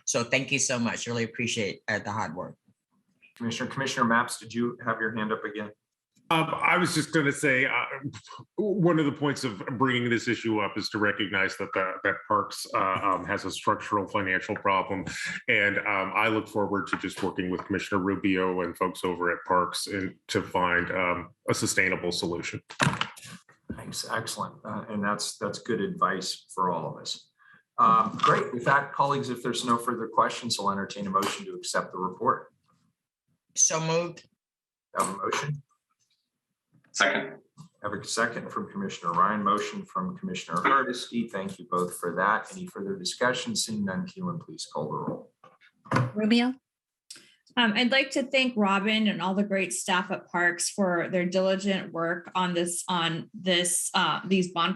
So thank you so much. Really appreciate the hard work. Commissioner Mapps, did you have your hand up again? I was just going to say one of the points of bringing this issue up is to recognize that that Parks has a structural financial problem, and I look forward to just working with Commissioner Rubio and folks over at Parks to find a sustainable solution. Thanks, excellent. And that's good advice for all of us. Great. With that, colleagues, if there's no further questions, I'll entertain a motion to accept the report. So moved. Have a motion? Second. Have a second from Commissioner Ryan, motion from Commissioner Hardesty. Thank you both for that. Any further discussion? Seeing none, Keelan, please call the roll. Rubio, I'd like to thank Robin and all the great staff at Parks for their diligent work on these bond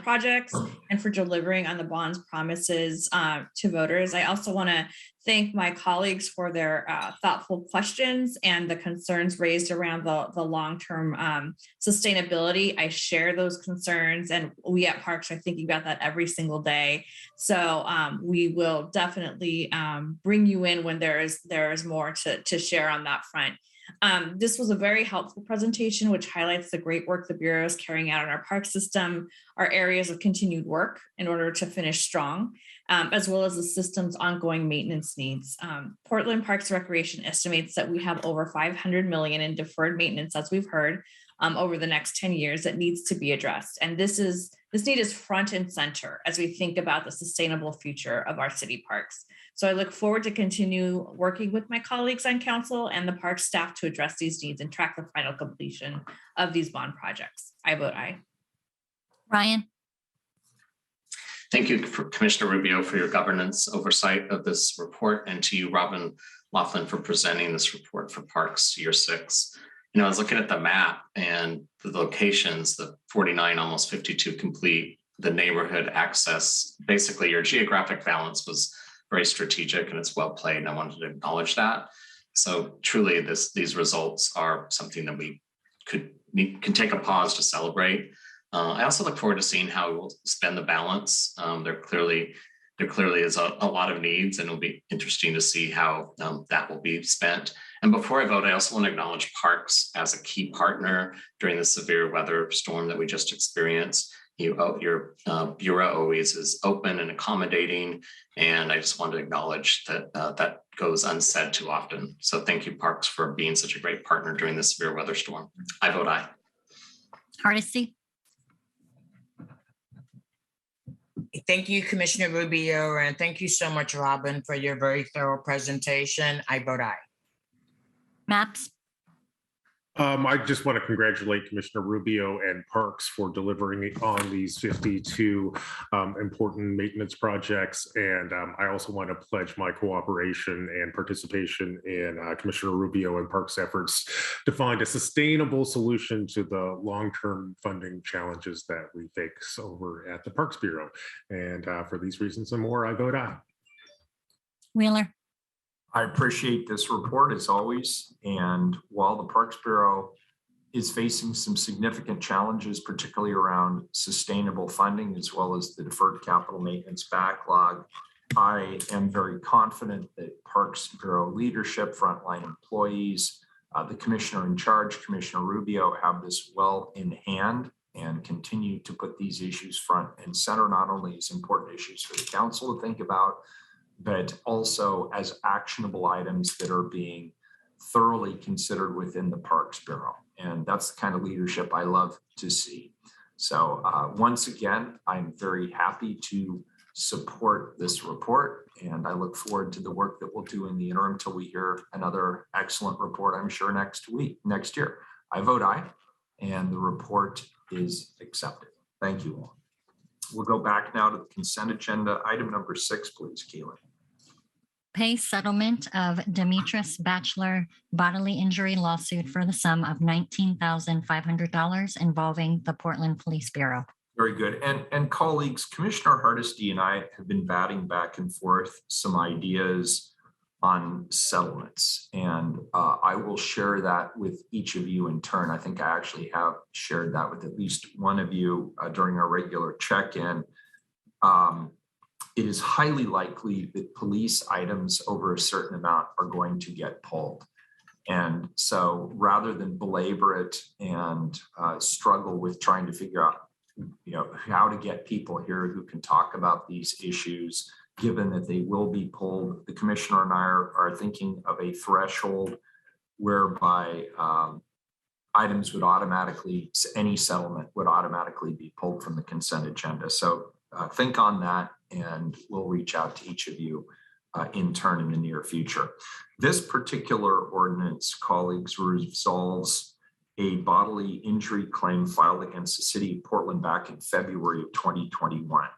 projects and for delivering on the bond's promises to voters. I also want to thank my colleagues for their thoughtful questions and the concerns raised around the long-term sustainability. I share those concerns, and we at Parks are thinking about that every single day. So we will definitely bring you in when there is more to share on that front. This was a very helpful presentation, which highlights the great work the Bureau is carrying out in our park system, our areas of continued work in order to finish strong, as well as the system's ongoing maintenance needs. Portland Parks Recreation estimates that we have over $500 million in deferred maintenance, as we've heard, over the next 10 years that needs to be addressed. And this need is front and center as we think about the sustainable future of our city parks. So I look forward to continue working with my colleagues on council and the park staff to address these needs and track the final completion of these bond projects. I vote aye. Ryan, Thank you, Commissioner Rubio, for your governance oversight of this report, and to you, Robin Laughlin, for presenting this report for Parks Year 6. I was looking at the map and the locations, the 49, almost 52 complete, the neighborhood access. Basically, your geographic balance was very strategic and it's well played, and I wanted to acknowledge that. So truly, these results are something that we can take a pause to celebrate. I also look forward to seeing how we'll spend the balance. There clearly is a lot of needs, and it'll be interesting to see how that will be spent. And before I vote, I also want to acknowledge Parks as a key partner during the severe weather storm that we just experienced. Your Bureau always is open and accommodating, and I just want to acknowledge that that goes unsaid too often. So thank you, Parks, for being such a great partner during this severe weather storm. I vote aye. Hardesty, Thank you, Commissioner Rubio, and thank you so much, Robin, for your very thorough presentation. I vote aye. Maps, I just want to congratulate Commissioner Rubio and Parks for delivering on these 52 important maintenance projects. And I also want to pledge my cooperation and participation in Commissioner Rubio and Parks' efforts to find a sustainable solution to the long-term funding challenges that we face over at the Parks Bureau. And for these reasons and more, I vote aye. Wheeler, I appreciate this report as always. And while the Parks Bureau is facing some significant challenges, particularly around sustainable funding, as well as the deferred capital maintenance backlog, I am very confident that Parks Bureau leadership, frontline employees, the commissioner in charge, Commissioner Rubio, have this well in hand and continue to put these issues front and center, not only as important issues for the council to think about, but also as actionable items that are being thoroughly considered within the Parks Bureau. And that's the kind of leadership I love to see. So once again, I'm very happy to support this report, and I look forward to the work that we'll do in the interim till we hear another excellent report, I'm sure next year. I vote aye, and the report is accepted. Thank you all. We'll go back now to the consent agenda. Item number 6, please, Keelan. pay settlement of Demetrius Bachelor bodily injury lawsuit for the sum of $19,500 involving the Portland Police Bureau. Very good. And colleagues, Commissioner Hardesty and I have been batting back and forth some ideas on settlements. And I will share that with each of you in turn. I think I actually have shared that with at least one of you during our regular check-in. It is highly likely that police items over a certain amount are going to get pulled. And so rather than belabor it and struggle with trying to figure out how to get people here who can talk about these issues, given that they will be pulled, the commissioner and I are thinking of a threshold whereby items would automatically, any settlement would automatically be pulled from the consent agenda. So think on that, and we'll reach out to each of you in turn in the near future. This particular ordinance, colleagues, resolves a bodily injury claim filed against the city of Portland back in February of 2021.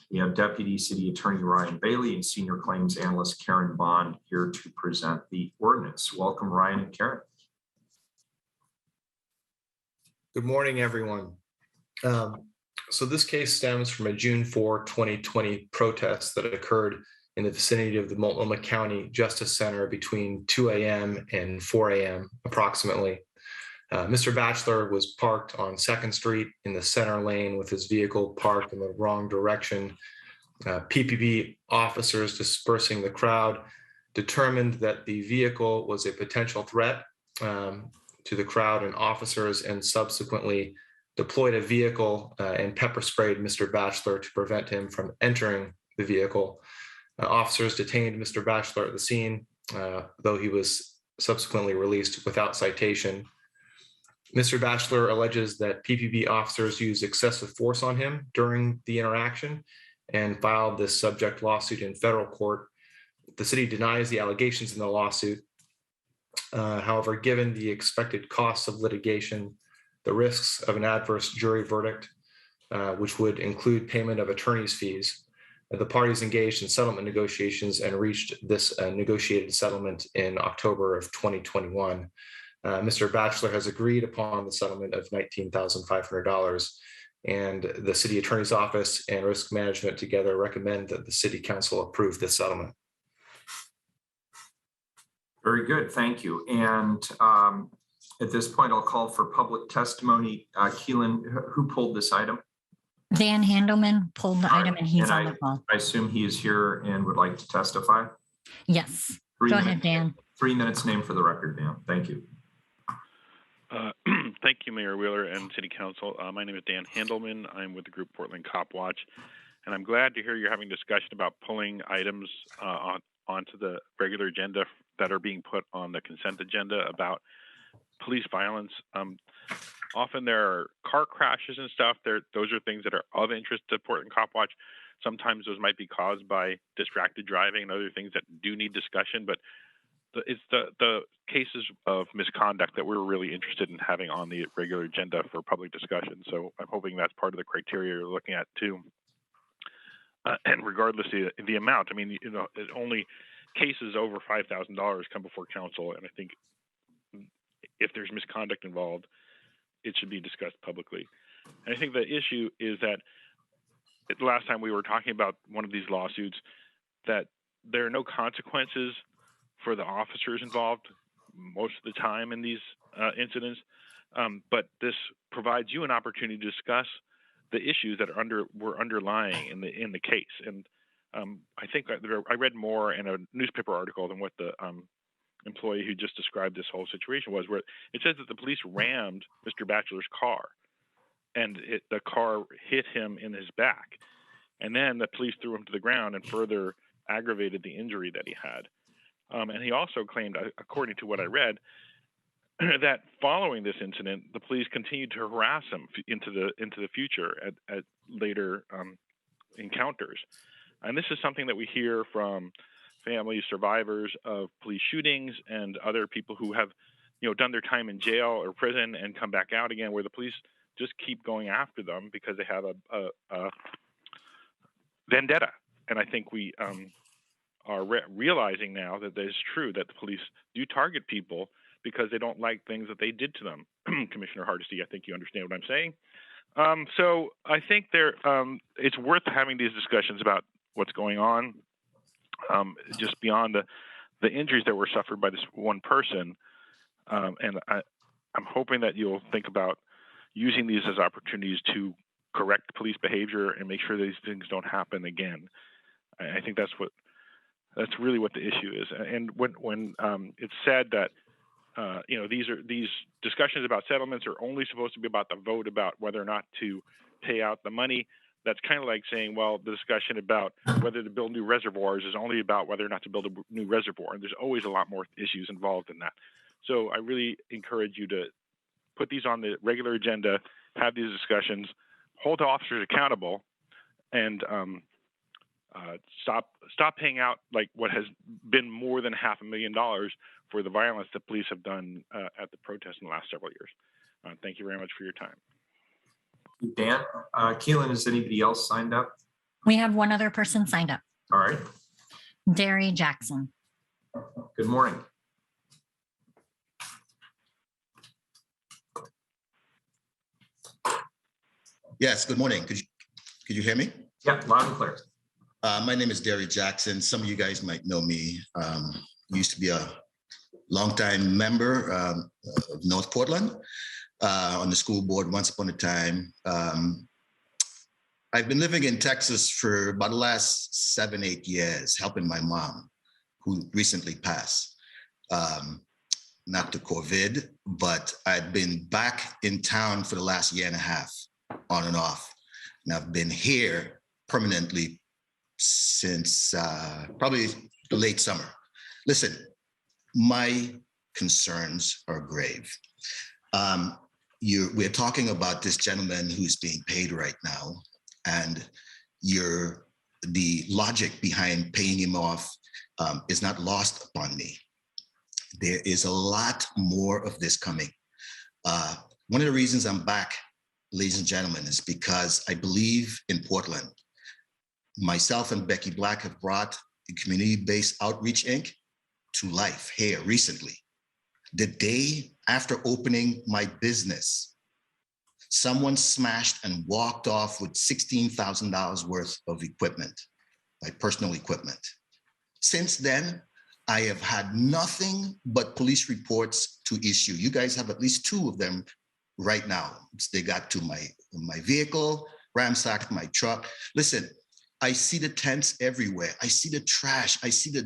We have Deputy City Attorney Ryan Bailey and Senior Claims Analyst Karen Bond here to present the ordinance. Welcome, Ryan and Karen. Good morning, everyone. So this case stems from a June 4, 2020 protest that occurred in the vicinity of the Multnomah County Justice Center between 2 a.m. and 4 a.m. approximately. Mr. Batchelor was parked on 2nd Street in the center lane with his vehicle parked in the wrong direction. PPP officers dispersing the crowd determined that the vehicle was a potential threat to the crowd and officers, and subsequently deployed a vehicle and pepper sprayed Mr. Batchelor to prevent him from entering the vehicle. Officers detained Mr. Batchelor at the scene, though he was subsequently released without citation. Mr. Batchelor alleges that PPP officers used excessive force on him during the interaction and filed this subject lawsuit in federal court. The city denies the allegations in the lawsuit. However, given the expected costs of litigation, the risks of an adverse jury verdict, which would include payment of attorney's fees, the parties engaged in settlement negotiations and reached this negotiated settlement in October of 2021. Mr. Batchelor has agreed upon the settlement of $19,500, and the city attorney's office and risk management together recommend that the city council approve this settlement. Very good, thank you. And at this point, I'll call for public testimony. Keelan, who pulled this item? Dan Handelman pulled the item and he's on the call. I assume he is here and would like to testify? Yes, go ahead, Dan. 3 minutes, name for the record, Dan. Thank you. Thank you, Mayor Wheeler and City Council. My name is Dan Handelman. I'm with the group Portland Cop Watch, and I'm glad to hear you're having discussion about pulling items onto the regular agenda that are being put on the consent agenda about police violence. Often there are car crashes and stuff. Those are things that are of interest to Portland Cop Watch. Sometimes those might be caused by distracted driving and other things that do need discussion, but it's the cases of misconduct that we're really interested in having on the regular agenda for public discussion. So I'm hoping that's part of the criteria you're looking at too. And regardless of the amount, I mean, only cases over $5,000 come before council. And I think if there's misconduct involved, it should be discussed publicly. And I think the issue is that the last time we were talking about one of these lawsuits, that there are no consequences for the officers involved most of the time in these incidents, but this provides you an opportunity to discuss the issues that were underlying in the case. And I think I read more in a newspaper article than what the employee who just described this whole situation was, where it says that the police rammed Mr. Batchelor's car, and the car hit him in his back, and then the police threw him to the ground and further aggravated the injury that he had. And he also claimed, according to what I read, that following this incident, the police continued to harass him into the future at later encounters. And this is something that we hear from family survivors of police shootings and other people who have, done their time in jail or prison and come back out again, where the police just keep going after them because they have a vendetta. And I think we are realizing now that that is true, that the police do target people because they don't like things that they did to them. Commissioner Hardesty, I think you understand what I'm saying. So I think it's worth having these discussions about what's going on, just beyond the injuries that were suffered by this one person. And I'm hoping that you'll think about using these as opportunities to correct police behavior and make sure these things don't happen again. I think that's really what the issue is. And when it's said that these discussions about settlements are only supposed to be about the vote about whether or not to pay out the money, that's kind of like saying, well, the discussion about whether to build new reservoirs is only about whether or not to build a new reservoir. And there's always a lot more issues involved in that. So I really encourage you to put these on the regular agenda, have these discussions, hold officers accountable, and stop paying out like what has been more than $500,000 for the violence that police have done at the protests in the last several years. Thank you very much for your time. Dan, Keelan, has anybody else signed up? We have one other person signed up, All right. Derry Jackson. Good morning. Yes, good morning. Could you hear me? Yeah, loud and clear. My name is Derry Jackson. Some of you guys might know me. Used to be a longtime member of North Portland on the school board once upon a time. I've been living in Texas for about the last 7-8 years, helping my mom, who recently passed. Not to COVID, but I've been back in town for the last 1.5 years, on and off. And I've been here permanently since probably the late summer. Listen, my concerns are grave. We're talking about this gentleman who's being paid right now, and the logic behind paying him off is not lost upon me. There is a lot more of this coming. One of the reasons I'm back, ladies and gentlemen, is because I believe in Portland. Myself and Becky Black have brought the Community-Based Outreach, Inc. to life here recently. The day after opening my business, someone smashed and walked off with $16,000 worth of equipment, my personal equipment. Since then, I have had nothing but police reports to issue. You guys have at least 2 of them right now. They got to my vehicle, ransacked my truck. Listen, I see the tents everywhere. I see the trash. I see the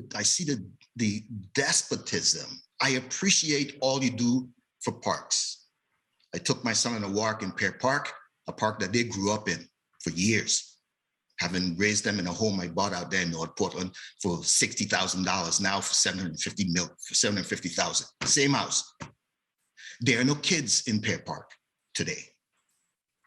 despotism. I appreciate all you do for parks. I took my son on a walk in Pear Park, a park that they grew up in for years, having raised them in a home I bought out there in North Portland for $60,000, now for $750,000. Same house. There are no kids in Pear Park today.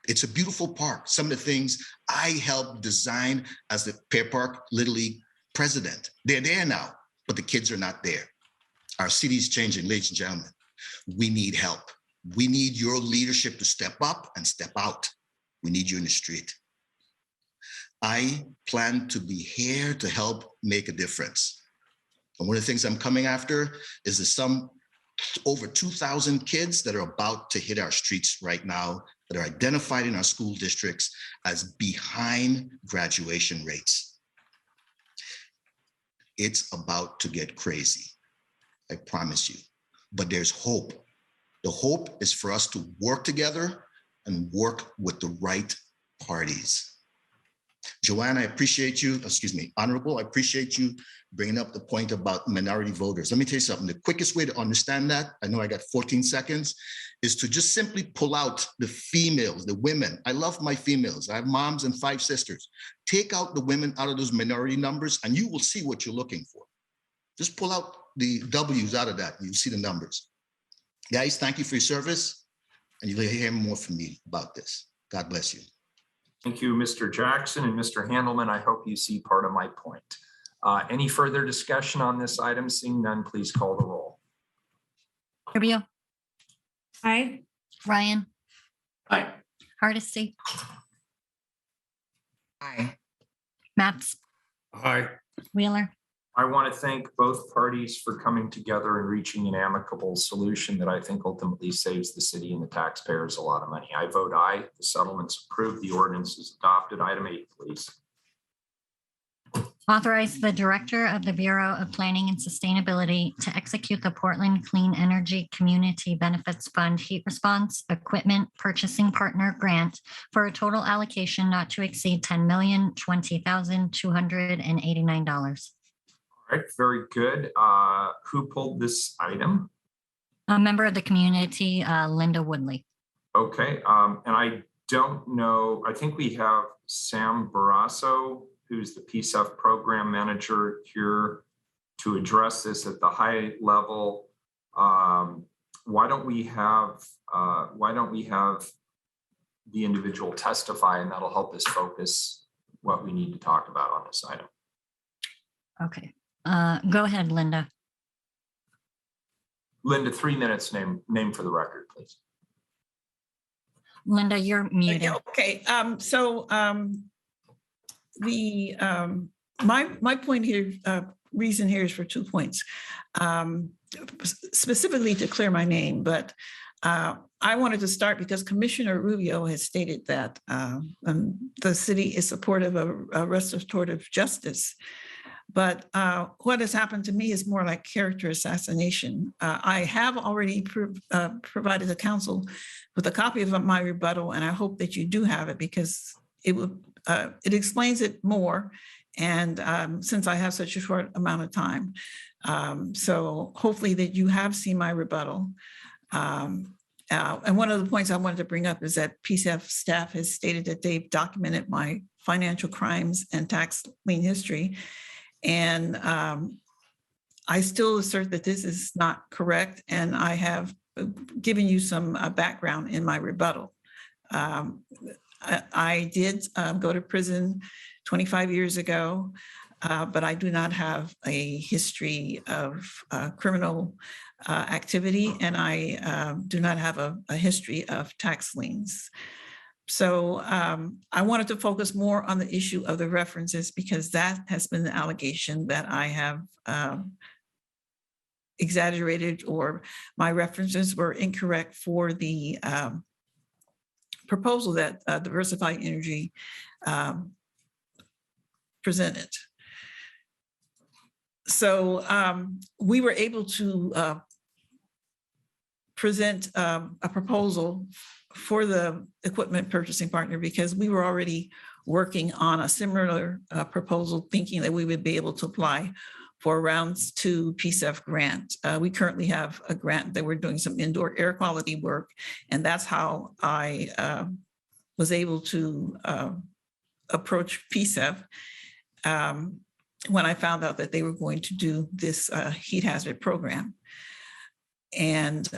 It's a beautiful park. Some of the things I helped design as the Pear Park Little League president, they're there now, but the kids are not there. Our city's changing, ladies and gentlemen. We need help. We need your leadership to step up and step out. We need you in the street. I plan to be here to help make a difference. And one of the things I'm coming after is the over 2,000 kids that are about to hit our streets right now that are identified in our school districts as behind graduation rates. It's about to get crazy, I promise you, but there's hope. The hope is for us to work together and work with the right parties. Joanne, I appreciate you, Honorable, I appreciate you bringing up the point about minority voters. Let me tell you something, the quickest way to understand that, I know I got 14 seconds, is to just simply pull out the females, the women. I love my females. I have moms and 5 sisters. Take out the women out of those minority numbers and you will see what you're looking for. Just pull out the W's out of that and you'll see the numbers. Guys, thank you for your service, and you'll hear more from me about this. God bless you. Thank you, Mr. Jackson and Mr. Handelman. I hope you see part of my point. Any further discussion on this item? Seeing none, please call the roll. Rubio. Aye. Ryan. Aye. Hardesty. Aye. Maps. Aye. Wheeler. I want to thank both parties for coming together and reaching an amicable solution that I think ultimately saves the city and the taxpayers a lot of money. I vote aye. The settlement's approved. The ordinance is adopted. Item 8, please. Authorize the Director of the Bureau of Planning and Sustainability to execute the Portland Clean Energy Community Benefits Fund Heat Response Equipment Purchasing Partner Grant for a total allocation not to exceed $10,020,289. All right, very good. Who pulled this item? A member of the community, Linda Woodley. Okay, and I don't know, I think we have Sam Barrasso, who's the PSEF program manager here to address this at the high level. why don't we have the individual testify, and that'll help us focus what we need to talk about on this item. Okay, go ahead, Linda. Linda, 3 minutes, name for the record, please. Linda, you're muted. Okay, my point here, reason here is for 2 points. Specifically to clear my name, but I wanted to start because Commissioner Rubio has stated that the city is supportive of restorative justice. But what has happened to me is more like character assassination. I have already provided the council with a copy of my rebuttal, and I hope that you do have it because it explains it more. And since I have such a short amount of time, so hopefully that you have seen my rebuttal. And one of the points I wanted to bring up is that PCF staff has stated that they've documented my financial crimes and tax lien history. And I still assert that this is not correct. And I have given you some background in my rebuttal. I did go to prison 25 years ago, but I do not have a history of criminal activity, and I do not have a history of tax liens. So I wanted to focus more on the issue of the references because that has been the allegation that I have exaggerated or my references were incorrect for the proposal that Diversified Energy presented. So we were able to present a proposal for the equipment purchasing partner because we were already working on a similar proposal, thinking that we would be able to apply for rounds 2 PCF grant. We currently have a grant that we're doing some indoor air quality work, and that's how I was able to approach PCF when I found out that they were going to do this heat hazard program. And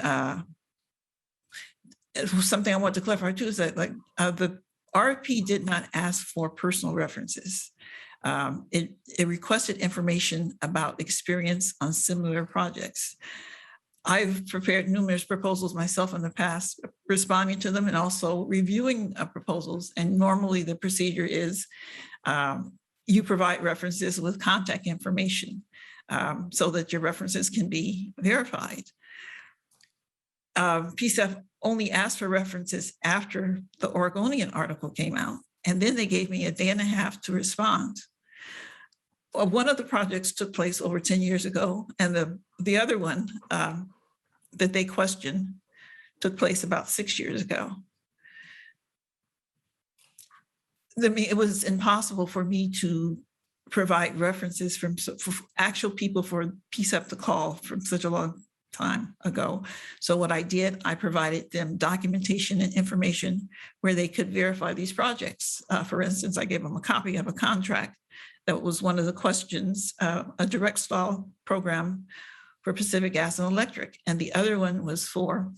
something I want to clarify too is that the RFP did not ask for personal references. It requested information about experience on similar projects. I've prepared numerous proposals myself in the past, responding to them and also reviewing proposals. And normally the procedure is you provide references with contact information so that your references can be verified. PCF only asked for references after the Oregonian article came out, and then they gave me a day and a half to respond. One of the projects took place over 10 years ago, and the other one that they questioned took place about 6 years ago. It was impossible for me to provide references for actual people for PCF to call from such a long time ago. So what I did, I provided them documentation and information where they could verify these projects. For instance, I gave them a copy of a contract that was one of the questions, a direct stall program for Pacific Gas and Electric. And the other one was for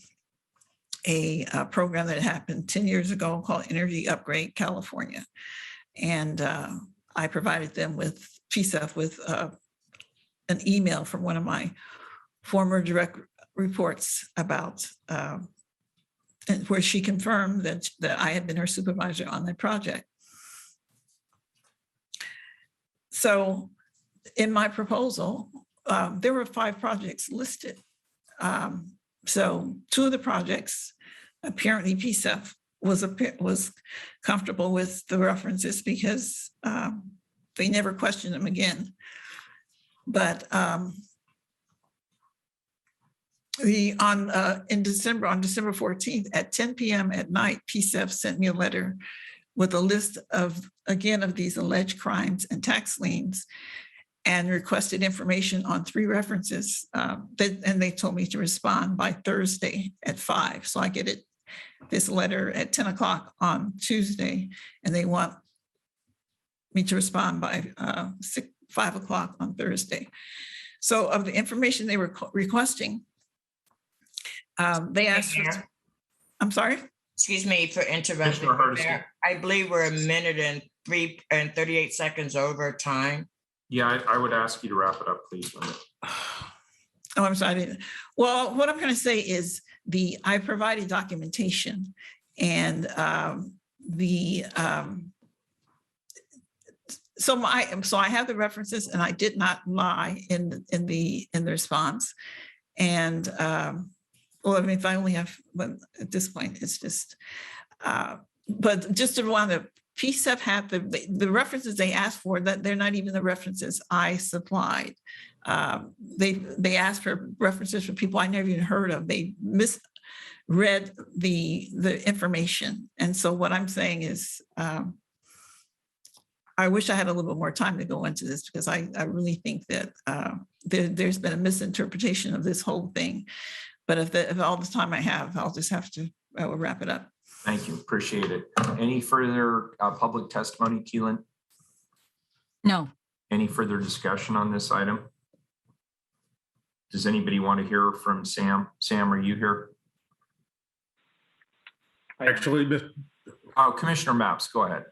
a program that happened 10 years ago called Energy Upgrade California. And I provided them with PCF with an email from one of my former direct reports about where she confirmed that I had been her supervisor on that project. So in my proposal, there were 5 projects listed. So 2 of the projects, apparently PCF was comfortable with the references because they never questioned them again. But on December 14th at 10 p.m. at night, PCF sent me a letter with a list of these alleged crimes and tax liens and requested information on 3 references. And they told me to respond by Thursday at 5. So I get this letter at 10 o'clock on Tuesday, and they want me to respond by 5 o'clock on Thursday. So of the information they were requesting, They asked for, Mayor, I'm sorry? excuse me for interrupting. Commissioner Hardesty. Mayor, I believe we're a minute and 38 seconds over time. Yeah, I would ask you to wrap it up, please, Linda. Oh, I'm sorry. Well, what I'm going to say is I provided documentation and so I have the references and I did not lie in the response. And well, I mean, if I only have, but at this point, it's just, but just to want to PSEP have the references they asked for, that they're not even the references I supplied. They asked for references for people I never even heard of. They misread the information. And so what I'm saying is, I wish I had a little bit more time to go into this because I really think that there's been a misinterpretation of this whole thing. But if all the time I have, I'll just have to wrap it up. Thank you. Appreciate it. Any further public testimony, Keelan? No. Any further discussion on this item? Does anybody want to hear from Sam? Sam, are you here? Actually, Oh, Commissioner Maps, go ahead.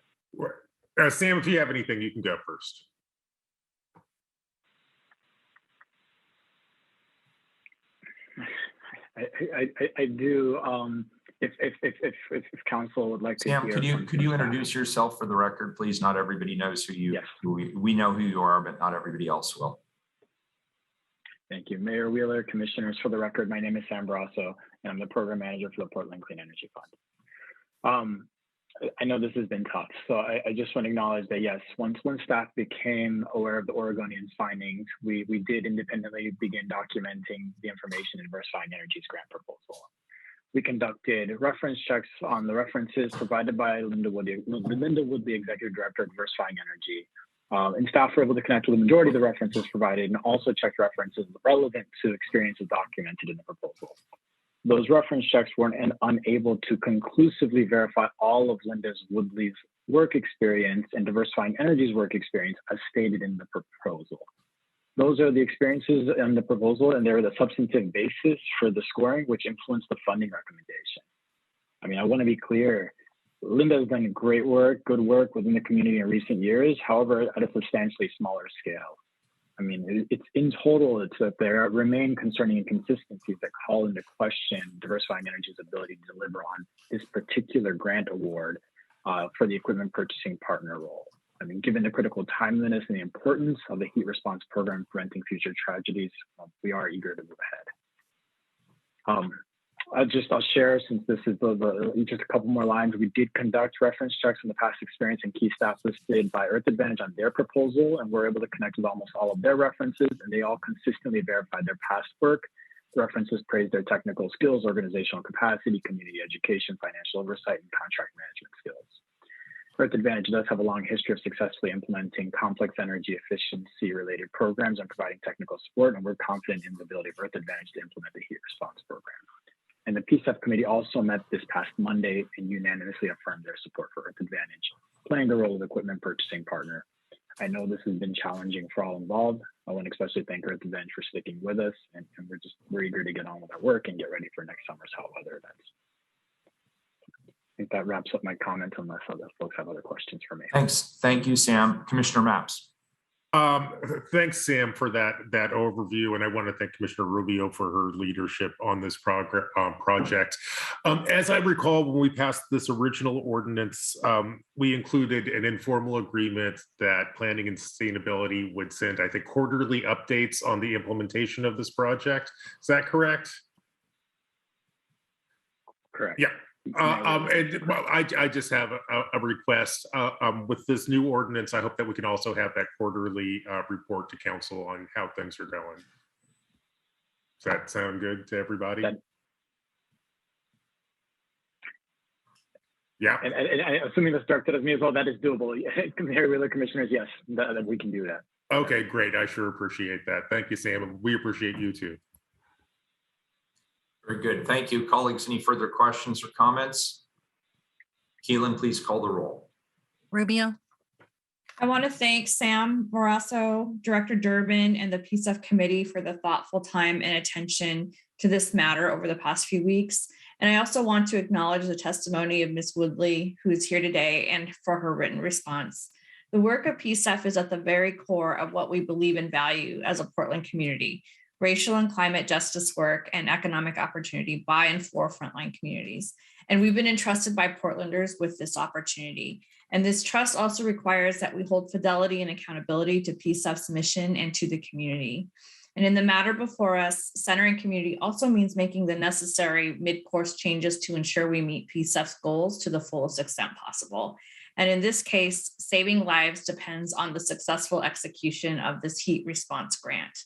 Sam, if you have anything, you can go first. I do. If council would like to. Sam, hear could you introduce yourself for the record, please? Not everybody knows who you. Yes. We know who you are, but not everybody else will. Thank you, Mayor Wheeler, commissioners. For the record, my name is Sam Brasso, and I'm the program manager for the Portland Clean Energy Fund. I know this has been tough, so I just want to acknowledge that yes, once staff became aware of the Oregonians' findings, we did independently begin documenting the information in Diversifying Energy's grant proposal. We conducted reference checks on the references provided by Linda Wood, the Executive Director of Diversifying Energy. And staff were able to connect with the majority of the references provided and also checked references relevant to experiences documented in the proposal. Those reference checks weren't unable to conclusively verify all of Linda's Woodley's work experience and Diversifying Energy's work experience as stated in the proposal. Those are the experiences in the proposal, and they're the substantive basis for the scoring, which influenced the funding recommendation. I mean, I want to be clear, Linda has done great work, good work within the community in recent years, however, at a substantially smaller scale. I mean, it's in total, it's that there remain concerning inconsistencies that call into question Diversifying Energy's ability to deliver on this particular grant award for the equipment purchasing partner role. I mean, given the critical timeliness and the importance of the heat response program preventing future tragedies, we are eager to move ahead. I'll share, since this is just a couple more lines. We did conduct reference checks on the past experience and key staff listed by Earth Advantage on their proposal, and we're able to connect with almost all of their references, and they all consistently verified their past work. The references praised their technical skills, organizational capacity, community education, financial oversight, and contract management skills. Earth Advantage does have a long history of successfully implementing complex energy efficiency related programs and providing technical support, and we're confident in the ability of Earth Advantage to implement the heat response program. And the PSEP committee also met this past Monday and unanimously affirmed their support for Earth Advantage, playing the role of equipment purchasing partner. I know this has been challenging for all involved. I want to especially thank Earth Advantage for sticking with us, and we're eager to get on with our work and get ready for next summer's hot weather events. I think that wraps up my comments, unless other folks have other questions for me. Thanks. Thank you, Sam. Commissioner Maps. Thanks, Sam, for that overview, and I want to thank Commissioner Rubio for her leadership on this project. As I recall, when we passed this original ordinance, we included an informal agreement that Planning and Sustainability would send, I think, quarterly updates on the implementation of this project. Is that correct? Correct. Yeah. I just have a request with this new ordinance. I hope that we can also have that quarterly report to council on how things are going. Does that sound good to everybody? Yeah. And assuming that's directed at me as well, that is doable. Commissioners, yes, that we can do that. Okay, great. I sure appreciate that. Thank you, Sam. And we appreciate you too. Very good. Thank you. Colleagues, any further questions or comments? Keelan, please call the roll. Rubio, I want to thank Sam Morasso, Director Durbin, and the PSF committee for the thoughtful time and attention to this matter over the past few weeks. And I also want to acknowledge the testimony of Ms. Woodley, who is here today, and for her written response. The work of PSF is at the very core of what we believe and value as a Portland community: racial and climate justice work and economic opportunity by and for frontline communities. And we've been entrusted by Portlanders with this opportunity. And this trust also requires that we hold fidelity and accountability to PSF's mission and to the community. And in the matter before us, centering community also means making the necessary mid-course changes to ensure we meet PSF's goals to the fullest extent possible. And in this case, saving lives depends on the successful execution of this heat response grant.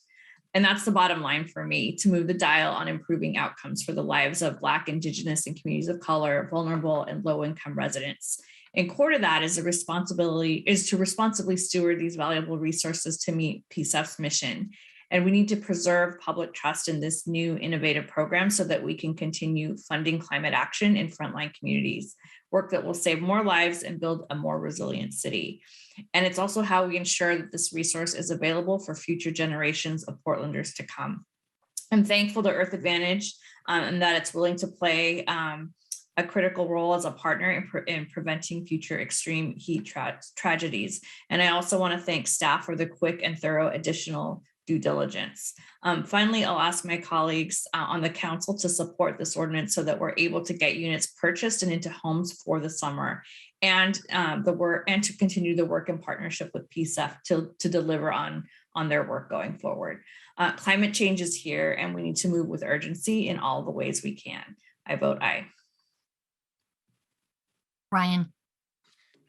And that's the bottom line for me: to move the dial on improving outcomes for the lives of Black, Indigenous, and communities of color, vulnerable and low-income residents. And core to that is to responsibly steward these valuable resources to meet PSF's mission. And we need to preserve public trust in this new innovative program so that we can continue funding climate action in frontline communities, work that will save more lives and build a more resilient city. And it's also how we ensure that this resource is available for future generations of Portlanders to come. I'm thankful to Earth Advantage and that it's willing to play a critical role as a partner in preventing future extreme heat tragedies. And I also want to thank staff for the quick and thorough additional due diligence. Finally, I'll ask my colleagues on the council to support this ordinance so that we're able to get units purchased and into homes for the summer, and to continue the work in partnership with PSF to deliver on their work going forward. Climate change is here, and we need to move with urgency in all the ways we can. I vote aye. Ryan.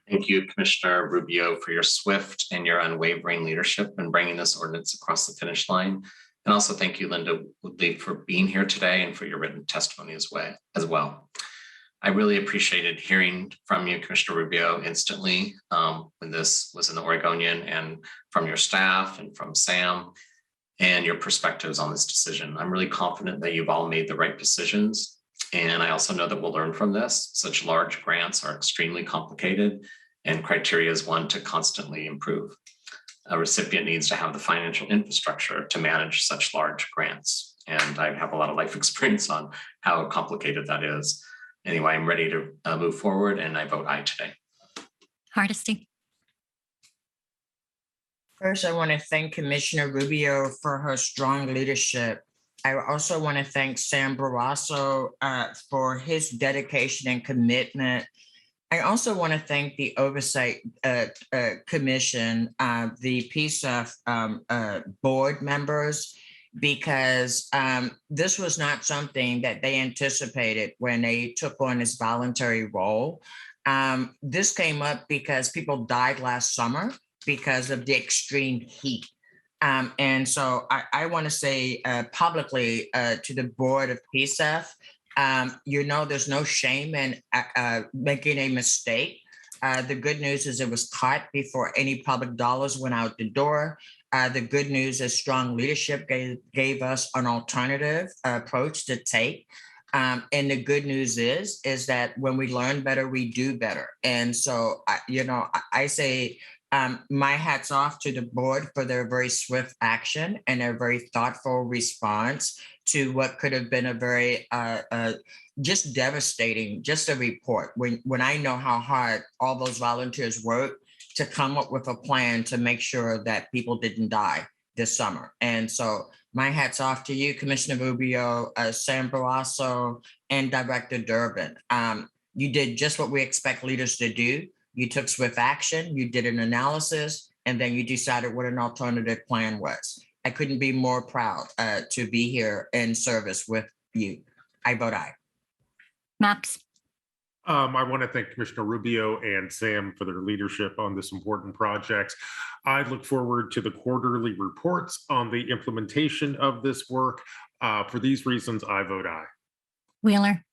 Thank you, Commissioner Rubio, for your swift and your unwavering leadership in bringing this ordinance across the finish line. And also thank you, Linda Woodley, for being here today and for your written testimony as well. I really appreciated hearing from you, Commissioner Rubio, instantly when this was in the Oregonian, and from your staff and from Sam and your perspectives on this decision. I'm really confident that you've all made the right decisions. And I also know that we'll learn from this. Such large grants are extremely complicated, and criteria is one to constantly improve. A recipient needs to have the financial infrastructure to manage such large grants. And I have a lot of life experience on how complicated that is. Anyway, I'm ready to move forward, and I vote aye today. Hardesty. First, I want to thank Commissioner Rubio for her strong leadership. I also want to thank Sam Barrasso for his dedication and commitment. I also want to thank the Oversight Commission, the PSF board members, because this was not something that they anticipated when they took on this voluntary role. This came up because people died last summer because of the extreme heat. And so I want to say publicly to the board of PSF, there's no shame in making a mistake. The good news is it was caught before any public dollars went out the door. The good news is strong leadership gave us an alternative approach to take. And the good news is that when we learn better, we do better. And so, I say, my hat's off to the board for their very swift action and their very thoughtful response to what could have been a very just devastating, just a report. When I know how hard all those volunteers worked to come up with a plan to make sure that people didn't die this summer. And so my hat's off to you, Commissioner Rubio, Sam Barrasso, and Director Durbin. You did just what we expect leaders to do. You took swift action, you did an analysis, and then you decided what an alternative plan was. I couldn't be more proud to be here in service with you. I vote aye. Maps. I want to thank Commissioner Rubio and Sam for their leadership on this important project. I look forward to the quarterly reports on the implementation of this work. For these reasons, I vote aye. Wheeler.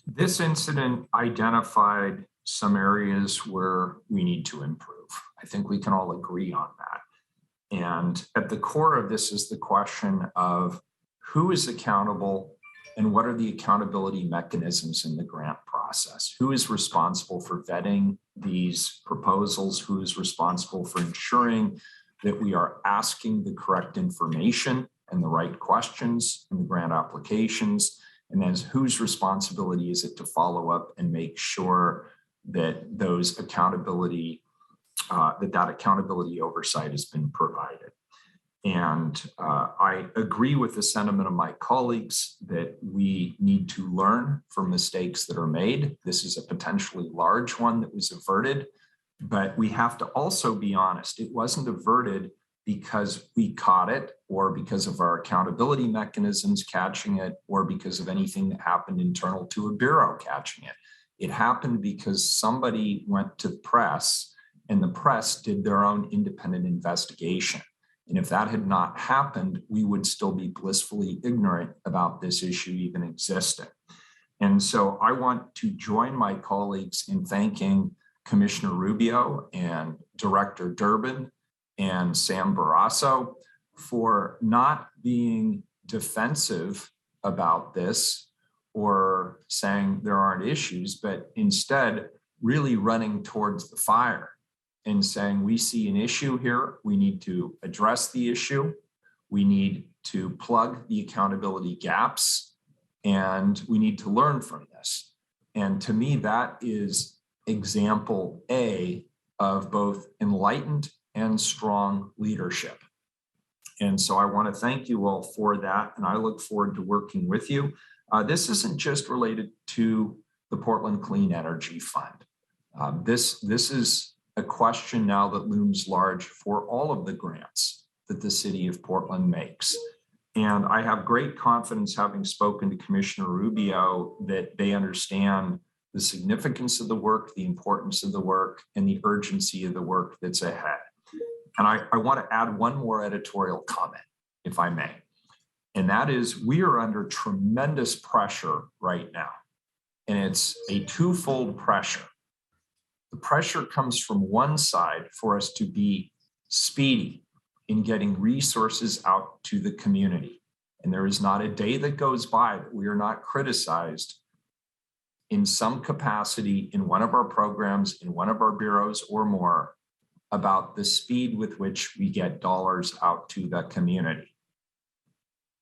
This incident identified some areas where we need to improve. I think we can all agree on that. And at the core of this is the question of who is accountable and what are the accountability mechanisms in the grant process. process? Who is responsible for vetting these proposals? Who is responsible for ensuring that we are asking the correct information and the right questions in the grant applications? And then whose responsibility is it to follow up and make sure that those accountability, that accountability oversight has been provided? And I agree with the sentiment of my colleagues that we need to learn from mistakes that are made. This is a potentially large one that was averted, but we have to also be honest. It wasn't averted because we caught it, or because of our accountability mechanisms catching it, or because of anything that happened internal to a bureau catching it. It happened because somebody went to press, and the press did their own independent investigation. And if that had not happened, we would still be blissfully ignorant about this issue even existing. And so I want to join my colleagues in thanking Commissioner Rubio and Director Durbin and Sam Barrasso for not being defensive about this or saying there aren't issues, but instead really running towards the fire and saying, we see an issue here, we need to address the issue, we need to plug the accountability gaps, and we need to learn from this. And to me, that is example A of both enlightened and strong leadership. And so I want to thank you all for that, and I look forward to working with you. This isn't just related to the Portland Clean Energy Fund. This is a question now that looms large for all of the grants that the city of Portland makes. And I have great confidence, having spoken to Commissioner Rubio, that they understand the significance of the work, the importance of the work, and the urgency of the work that's ahead. And I want to add one more editorial comment, if I may. And that is, we are under tremendous pressure right now. And it's a twofold pressure. The pressure comes from one side for us to be speedy in getting resources out to the community. And there is not a day that goes by that we are not criticized in some capacity in one of our programs, in one of our bureaus or more, about the speed with which we get dollars out to the community.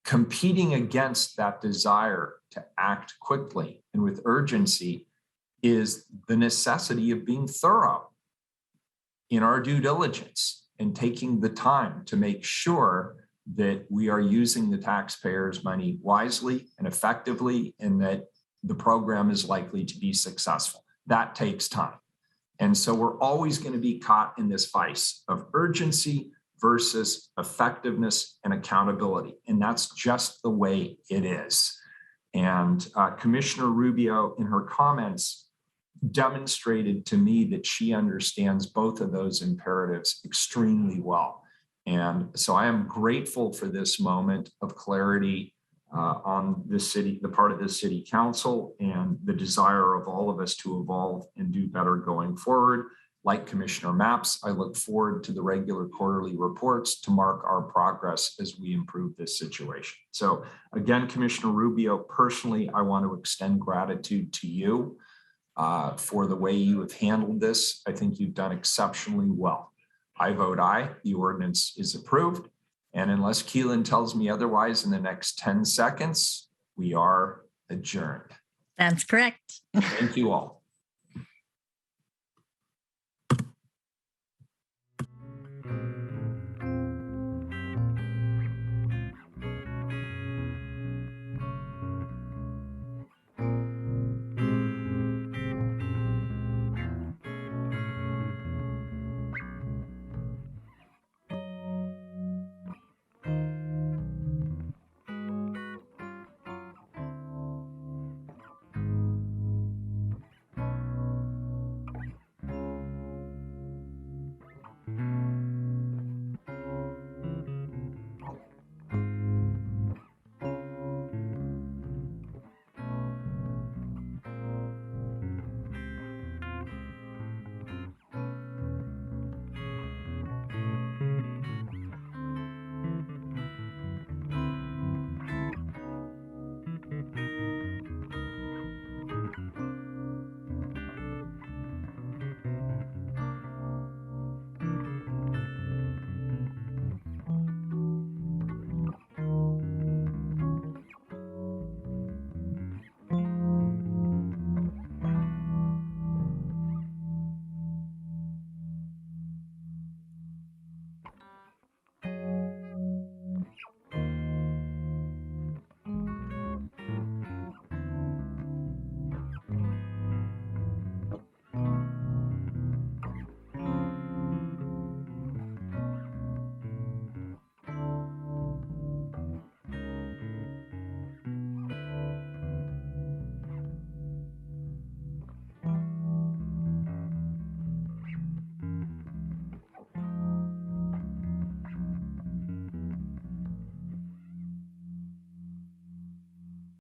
Competing against that desire to act quickly and with urgency is the necessity of being thorough in our due diligence and taking the time to make sure that we are using the taxpayers' money wisely and effectively, and that the program is likely to be successful. That takes time. And so we're always going to be caught in this vice of urgency versus effectiveness and accountability. And that's just the way it is. And Commissioner Rubio, in her comments, demonstrated to me that she understands both of those imperatives extremely well. And so I am grateful for this moment of clarity on the city, the part of the city council, and the desire of all of us to evolve and do better going forward. Like Commissioner Mapps, I look forward to the regular quarterly reports to mark our progress as we improve this situation. So again, Commissioner Rubio, personally, I want to extend gratitude to you for the way you have handled this. I think you've done exceptionally well. I vote aye. The ordinance is approved. And unless Keelan tells me otherwise in the next 10 seconds, we are adjourned. That's correct. Thank you all.